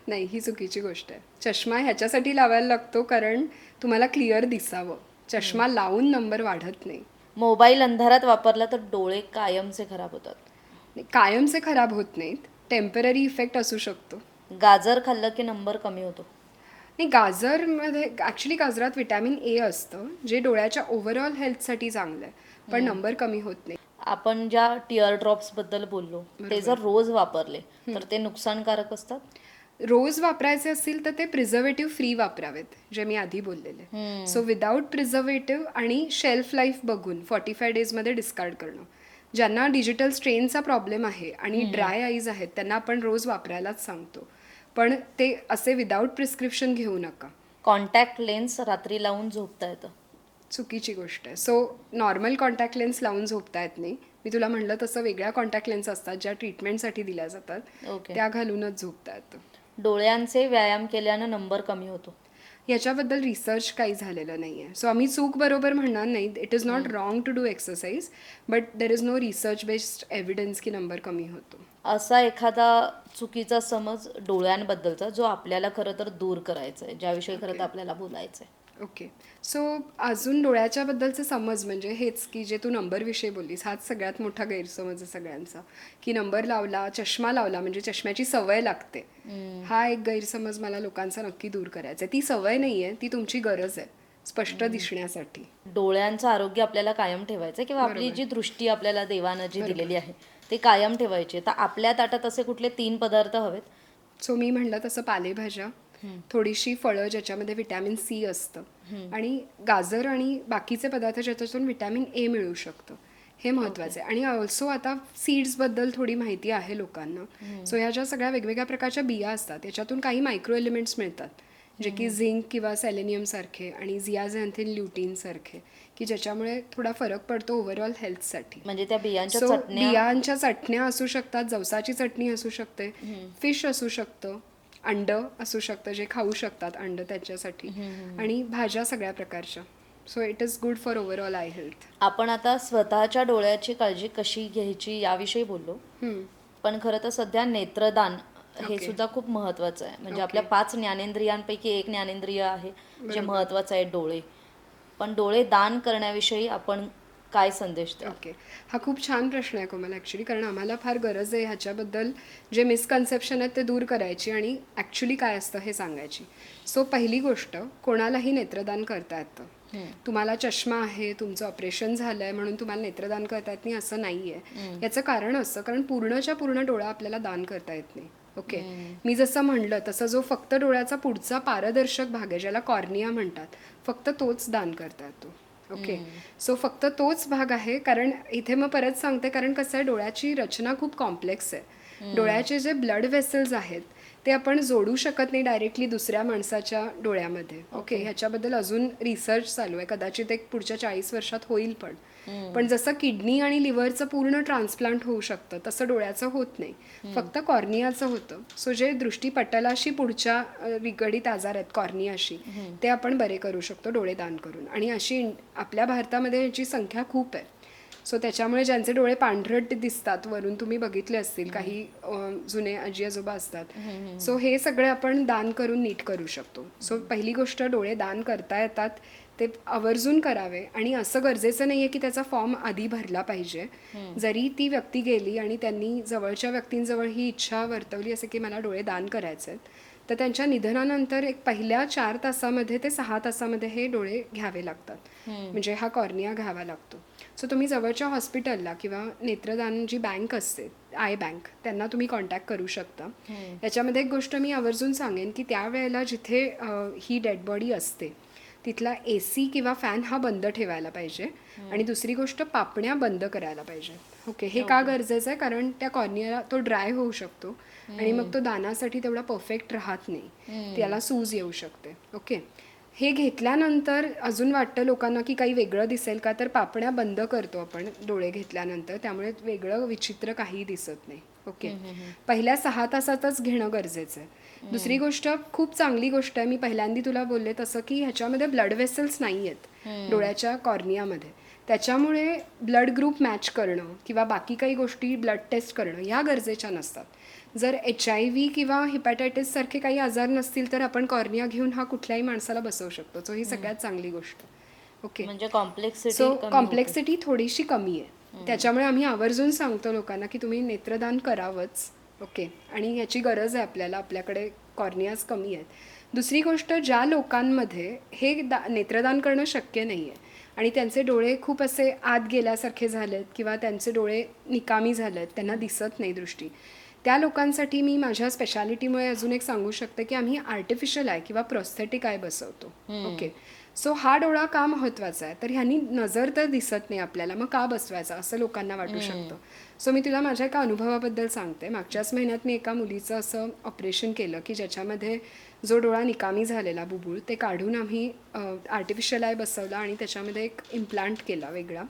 नाही, ही चुकीची गोष्ट आहे. चष्मा ह्याच्यासाठी लावायला लागतो कारण तुम्हाला क्लिअर दिसावं. चष्मा लावून नंबर वाढत नाही. मोबाईल अंधारात वापरला तर डोळे कायमचे खराब होतात. नाही, कायमचे खराब होत नाहीत, टेम्पररी इफेक्ट असू शकतो. गाजर खाल्लं की नंबर कमी होतो. नाही, गाजरमध्ये ॲक्च्युली गाजरात विटॅमिन ए असतं जे डोळ्याच्या ओव्हरऑल हेल्थसाठी चांगलं आहे, पण नंबर कमी होत नाही. आपण ज्या टिअर ड्रॉप्स बद्दल बोललो ते जर रोज वापरले तर ते नुकसानकारक असतात. रोज वापरायचे असतील तर ते प्रिझर्वेटिव्ह फ्री वापरावेत, जे मी आधी बोललेले. सो विदाऊट प्रिझर्वेटिव्ह आणि शेल्फ लाईफ बघून 45 डेजमध्ये डिस्कार्ड करणं. ज्यांना डिजिटल स्ट्रेनचा प्रॉब्लेम आहे आणि ड्राय आईज आहेत त्यांना आपण रोज वापरायलाच सांगतो, पण ते असे विदाऊट प्रिस्क्रिप्शन घेऊ नका. कॉन्टॅक्ट लेन्स रात्री लावून झोपता येतं. चुकीची गोष्ट आहे. सो नॉर्मल कॉन्टॅक्ट लेन्स लावून झोपता येत नाही. मी तुला म्हणलं तसं वेगळ्या कॉन्टॅक्ट लेन्स असतात ज्या ट्रीटमेंटसाठी दिल्या जातात, ओके. त्या घालूनच झोपता येतं. डोळ्यांचे व्यायाम केल्यानं नंबर कमी होतो. याच्याबद्दल रिसर्च काही झालेलं नाही आहे. सो आम्ही चूक बरोबर म्हणणार नाही. It is not wrong to do exercise, but there is no research based evidence की नंबर कमी होतो. असा एखादा चुकीचा समज डोळ्यांबद्दलचा जो आपल्याला खरं तर दूर करायचा आहे, ज्याविषयी खरं तर आपल्याला बोलायचं आहे. ओके. सो अजून डोळ्याच्याबद्दलचे समज म्हणजे हेच की जे तू नंबरविषयी बोललीस, हाच सगळ्यात मोठा गैरसमज आहे सगळ्यांचा, की नंबर लावला, चष्मा लावला म्हणजे चष्म्याची सवय लागते. हा एक गैरसमज मला लोकांचा नक्की दूर करायचा आहे. ती सवय नाही आहे, ती तुमची गरज आहे स्पष्ट दिसण्यासाठी. डोळ्यांचं आरोग्य आपल्याला कायम ठेवायचं किंवा आपली जी दृष्टी आपल्याला देवानं जी दिलेली आहे ते कायम ठेवायची. तर आपल्या ताटात असे कुठले 3 पदार्थ हवेत? सो मी म्हणलं तसं पालेभाज्या, थोडीशी फळं ज्याच्यामध्ये विटॅमिन सी असतं, आणि गाजर आणि बाकीचे पदार्थ ज्याच्यातून विटॅमिन ए मिळू शकतं, हे महत्त्वाचं आहे. आणि ऑल्सो आता सीड्सबद्दल थोडी माहिती आहे लोकांना. सो ह्या ज्या सगळ्या वेगवेगळ्या प्रकारच्या बिया असतात याच्यातून काही मायक्रो एलिमेंट्स मिळतात जे की झिंक किंवा सेलेनियम सारखे आणि झियाझॅन्थिन ल्युटीन सारखे, की ज्याच्यामुळे थोडा फरक पडतो ओव्हरऑल हेल्थसाठी. म्हणजे त्या बियांच्या सो चटण्या बियांच्या चटण्या असू शकतात, जवसाची चटणी असू शकते, फिश असू शकतं, अंडं असू शकतं जे खाऊ शकतात अंडं त्याच्यासाठी, आणि भाज्या सगळ्या प्रकारच्या. So it is good for overall I health. आपण आता स्वतःच्या डोळ्याची काळजी कशी घ्यायची याविषयी बोललो, पण खरं तर सध्या नेत्रदान हे ओके. सुद्धा खूप महत्त्वाचं आहे. म्हणजे ओके. आपल्या 5 ज्ञानेंद्रियांपैकी एक ज्ञानेंद्रिय आहे जे महत्त्वाचं आहे, डोळे. पण डोळे दान करण्याविषयी आपण काय संदेश द्याल? ओके, हा खूप छान प्रश्न आहे कोमल ॲक्च्युली, कारण आम्हाला फार गरज आहे ह्याच्याबद्दल जे मिसकन्सेप्शन आहेत ते दूर करायची आणि ॲक्च्युली काय असतं हे सांगायची. सो पहिली गोष्ट, कोणालाही नेत्रदान करता येतं. तुम्हाला चष्मा आहे, तुमचं ऑपरेशन झालं आहे म्हणून तुम्हाला नेत्रदान करता येत नाही असं नाही आहे. याचं कारण असं, कारण पूर्णच्या पूर्ण डोळा आपल्याला दान करता येत नाही. ओके, मी जसं म्हणलं तसं जो फक्त डोळ्याचा पुढचा पारदर्शक भाग आहे ज्याला कॉर्निया म्हणतात, फक्त तोच दान करता येतो. ओके, सो फक्त तोच भाग आहे. कारण इथे मग परत सांगते, कारण कसं आहे, डोळ्याची रचना खूप कॉम्प्लेक्स आहे. डोळ्याचे जे ब्लड वेसल्स आहेत ते आपण जोडू शकत नाही डायरेक्टली दुसऱ्या माणसाच्या डोळ्यामध्ये. ओके, ह्याच्याबद्दल अजून रिसर्च चालू आहे, कदाचित एक पुढच्या 40 वर्षात होईल. पण जसं किडनी आणि लिव्हरचं पूर्ण ट्रान्सप्लांट होऊ शकतं तसं डोळ्याचं होत नाही, फक्त कॉर्नियाचं होतं. सो जे दृष्टीपटलाशी पुढच्या निगडीत आजार आहेत कॉर्नियाशी, ते आपण बरे करू शकतो डोळे दान करून. आणि अशी आपल्या भारतामध्ये याची संख्या खूप आहे. सो त्याच्यामुळे ज्यांचे डोळे पांढरट दिसतात वरून, तुम्ही बघितले असतील काही जुने आजी आजोबा असतात, सो हे सगळे आपण दान करून नीट करू शकतो. सो पहिली गोष्ट, डोळे दान करता येतात ते आवर्जून करावे. आणि असं गरजेचं नाही आहे की त्याचा फॉर्म आधी भरला पाहिजे. जरी ती व्यक्ती गेली आणि त्यांनी जवळच्या व्यक्तींजवळ ही इच्छा वर्तवली असे की मला डोळे दान करायचे आहेत, तर त्यांच्या निधनानंतर एक पहिल्या 4 तासामध्ये ते 6 तासामध्ये हे डोळे घ्यावे लागतात. म्हणजे हा कॉर्निया घ्यावा लागतो. सो तुम्ही जवळच्या हॉस्पिटलला किंवा नेत्रदान जी बँक असते, आय बँक, त्यांना तुम्ही कॉन्टॅक्ट करू शकता. याच्यामध्ये एक गोष्ट मी आवर्जून सांगेन की त्यावेळेला जिथे ही डेड बॉडी असते तिथला AC किंवा फॅन हा बंद ठेवायला पाहिजे. आणि दुसरी गोष्ट, पापण्या बंद करायला पाहिजे. ओके, हे का गरजेचं आहे, कारण त्या कॉर्नियाला तो ड्राय होऊ शकतो आणि मग तो दानासाठी तेवढा परफेक्ट राहत नाही, त्याला सूज येऊ शकते. ओके, हे घेतल्यानंतर अजून वाटतं लोकांना की काही वेगळं दिसेल का, तर पापण्या बंद करतो आपण डोळे घेतल्यानंतर, त्यामुळे वेगळं विचित्र काही दिसत नाही. ओके, पहिल्या 6 तासातच घेणं गरजेचं आहे. दुसरी गोष्ट, खूप चांगली गोष्ट आहे, मी पहिल्यांदा तुला बोलले तसं, की ह्याच्यामध्ये ब्लड वेसल्स नाही आहेत डोळ्याच्या कॉर्नियामध्ये. त्याच्यामुळे ब्लड ग्रुप मॅच करणं किंवा बाकी काही गोष्टी ब्लड टेस्ट करणं ह्या गरजेच्या नसतात. जर HIV किंवा हिपॅटायटिस सारखे काही आजार नसतील तर आपण कॉर्निया घेऊन हा कुठल्याही माणसाला बसवू शकतो. सो ही सगळ्यात चांगली गोष्ट. ओके, म्हणजे कॉम्प्लेक्सिटी सो कॉम्प्लेक्सिटी थोडीशी कमी आहे. त्याच्यामुळे आम्ही आवर्जून सांगतो लोकांना की तुम्ही नेत्रदान करावंच. ओके, आणि ह्याची गरज आहे आपल्याला, आपल्याकडे कॉर्नियाज कमी आहेत. दुसरी गोष्ट, ज्या लोकांमध्ये हे नेत्रदान करणं शक्य नाही आहे आणि त्यांचे डोळे खूप असे आत गेल्यासारखे झालेत किंवा त्यांचे डोळे निकामी झालेत, त्यांना दिसत नाही दृष्टी, त्या लोकांसाठी मी माझ्या स्पेशालिटीमुळे अजून एक सांगू शकते की आम्ही आर्टिफिशियल आय किंवा प्रोस्थेटिक आय बसवतो. ओके, सो हा डोळा का महत्त्वाचा आहे, तर ह्यांनी नजर तर दिसत नाही आपल्याला, मग का बसवायचा असं लोकांना वाटू शकतं. सो मी तुला माझ्या एका अनुभवाबद्दल सांगते. मागच्याच महिन्यात मी एका मुलीचं असं ऑपरेशन केलं की ज्याच्यामध्ये जो डोळा निकामी झालेला बुबुळ ते काढून आम्ही आर्टिफिशियल आय बसवला आणि त्याच्यामध्ये एक इम्प्लांट केला वेगळा.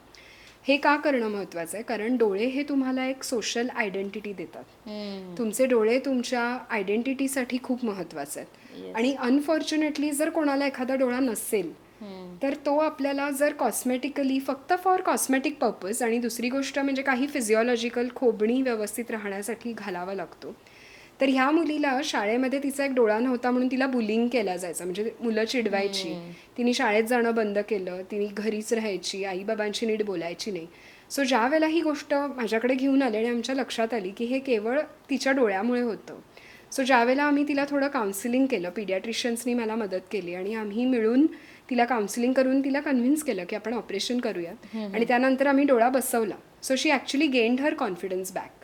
हे का करणं महत्त्वाचं आहे, कारण डोळे हे तुम्हाला एक सोशल आयडेंटिटी देतात. तुमचे डोळे तुमच्या आयडेंटिटीसाठी खूप महत्त्वाचे आहेत. आणि अनफॉर्च्युनेटली जर कोणाला एखादा डोळा नसेल तर तो आपल्याला जर कॉस्मेटिकली, फक्त फॉर कॉस्मेटिक पर्पज, आणि दुसरी गोष्ट म्हणजे काही फिजिओलॉजिकल खोबणी व्यवस्थित राहण्यासाठी घालावा लागतो. तर ह्या मुलीला शाळेमध्ये तिचा एक डोळा नव्हता म्हणून तिला बुलिंग केला जायचं, म्हणजे मुलं चिडवायची, तिने शाळेत जाणं बंद केलं, तिने घरीच राहायची, आईबाबांशी नीट बोलायची नाही. सो ज्या वेळेला ही गोष्ट माझ्याकडे घेऊन आली आणि आमच्या लक्षात आली की हे केवळ तिच्या डोळ्यामुळे होतं, सो ज्यावेळेला आम्ही तिला थोडं काउन्सिलिंग केलं, पीडियाट्रिशियन्सनी मला मदत केली आणि आम्ही मिळून तिला काउन्सिलिंग करून तिला कन्व्हिन्स केलं की आपण ऑपरेशन करूयात. आणि त्यानंतर आम्ही डोळा बसवला. So she actually gained her confidence back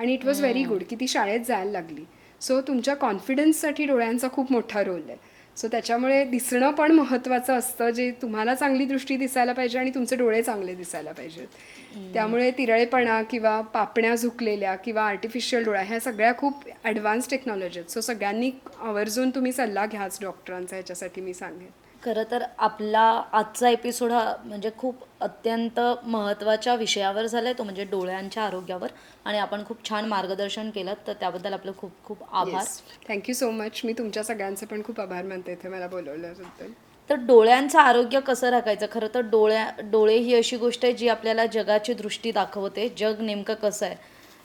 आणि इट वॉज व्हेरी गुड की ती शाळेत जायला लागली. सो तुमच्या कॉन्फिडन्ससाठी डोळ्यांचा खूप मोठा रोल आहे. सो त्याच्यामुळे दिसणं पण महत्त्वाचं असतं, जे तुम्हाला चांगली दृष्टी दिसायला पाहिजे आणि तुमचे डोळे चांगले दिसायला पाहिजेत. त्यामुळे तिरळेपणा किंवा पापण्या झुकलेल्या किंवा आर्टिफिशियल डोळा ह्या सगळ्या खूप ॲडव्हान्स टेक्नॉलॉजी आहेत. सो सगळ्यांनी आवर्जून तुम्ही सल्ला घ्याच डॉक्टरांचा, ह्याच्यासाठी मी सांगेन. खरं तर आपला आजचा एपिसोड हा म्हणजे खूप अत्यंत महत्त्वाच्या विषयावर झाला आहे, तो म्हणजे डोळ्यांच्या आरोग्यावर. आणि आपण खूप छान मार्गदर्शन केलं, तर त्याबद्दल आपलं खूप खूप आभार. Thank you so much. मी तुमच्या सगळ्यांचे पण खूप आभार मानते इथे मला बोलवल्याबद्दल. तर डोळ्यांचं आरोग्य कसं राखायचं? खरं तर डोळे ही अशी गोष्ट आहे जी आपल्याला जगाची दृष्टी दाखवते. जग नेमकं कसं आहे,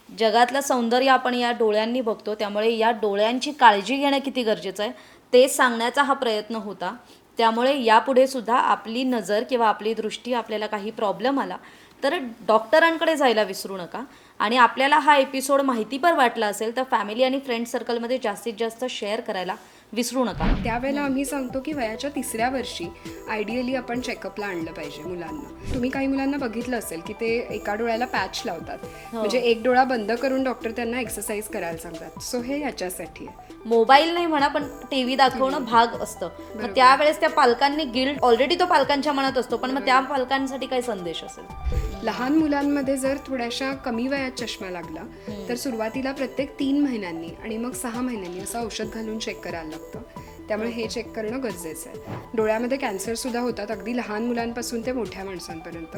जगातलं सौंदर्य आपण या डोळ्यांनी बघतो. त्यामुळे या डोळ्यांची काळजी घेणं किती गरजेचं आहे ते सांगण्याचा हा प्रयत्न होता. त्यामुळे यापुढे सुद्धा आपली नजर किंवा आपली दृष्टी, आपल्याला काही प्रॉब्लेम आला तर डॉक्टरांकडे जायला विसरू नका. आणि आपल्याला हा एपिसोड माहितीपर वाटला असेल तर फॅमिली आणि फ्रेंड सर्कलमध्ये जास्तीत जास्त शेअर करायला विसरू नका. त्यावेळेला आम्ही सांगतो की वयाच्या 3ऱ्या वर्षी आयडियली आपण चेकअपला आणलं पाहिजे मुलांना. तुम्ही काही मुलांना बघितलं असेल की ते एका डोळ्याला पॅच लावतात, म्हणजे एक डोळा बंद करून डॉक्टर त्यांना एक्सरसाइज करायला सांगतात. सो हे याच्यासाठी आहे. मोबाईल नाही म्हणा, पण टीव्ही दाखवणं भाग असतं. मग त्यावेळेस त्या पालकांनी गिल्ट, ऑलरेडी तो पालकांच्या मनात असतो, पण मग त्या पालकांसाठी काय संदेश असेल? लहान मुलांमध्ये जर थोड्याशा कमी वयात चष्मा लागला तर सुरुवातीला प्रत्येक 3 महिन्यांनी आणि मग 6 महिन्यांनी असं औषध घालून चेक करायला लागतं. त्यामुळे हे चेक करणं गरजेचं आहे. डोळ्यामध्ये कॅन्सर सुद्धा होतात, अगदी लहान मुलांपासून ते मोठ्या माणसांपर्यंत.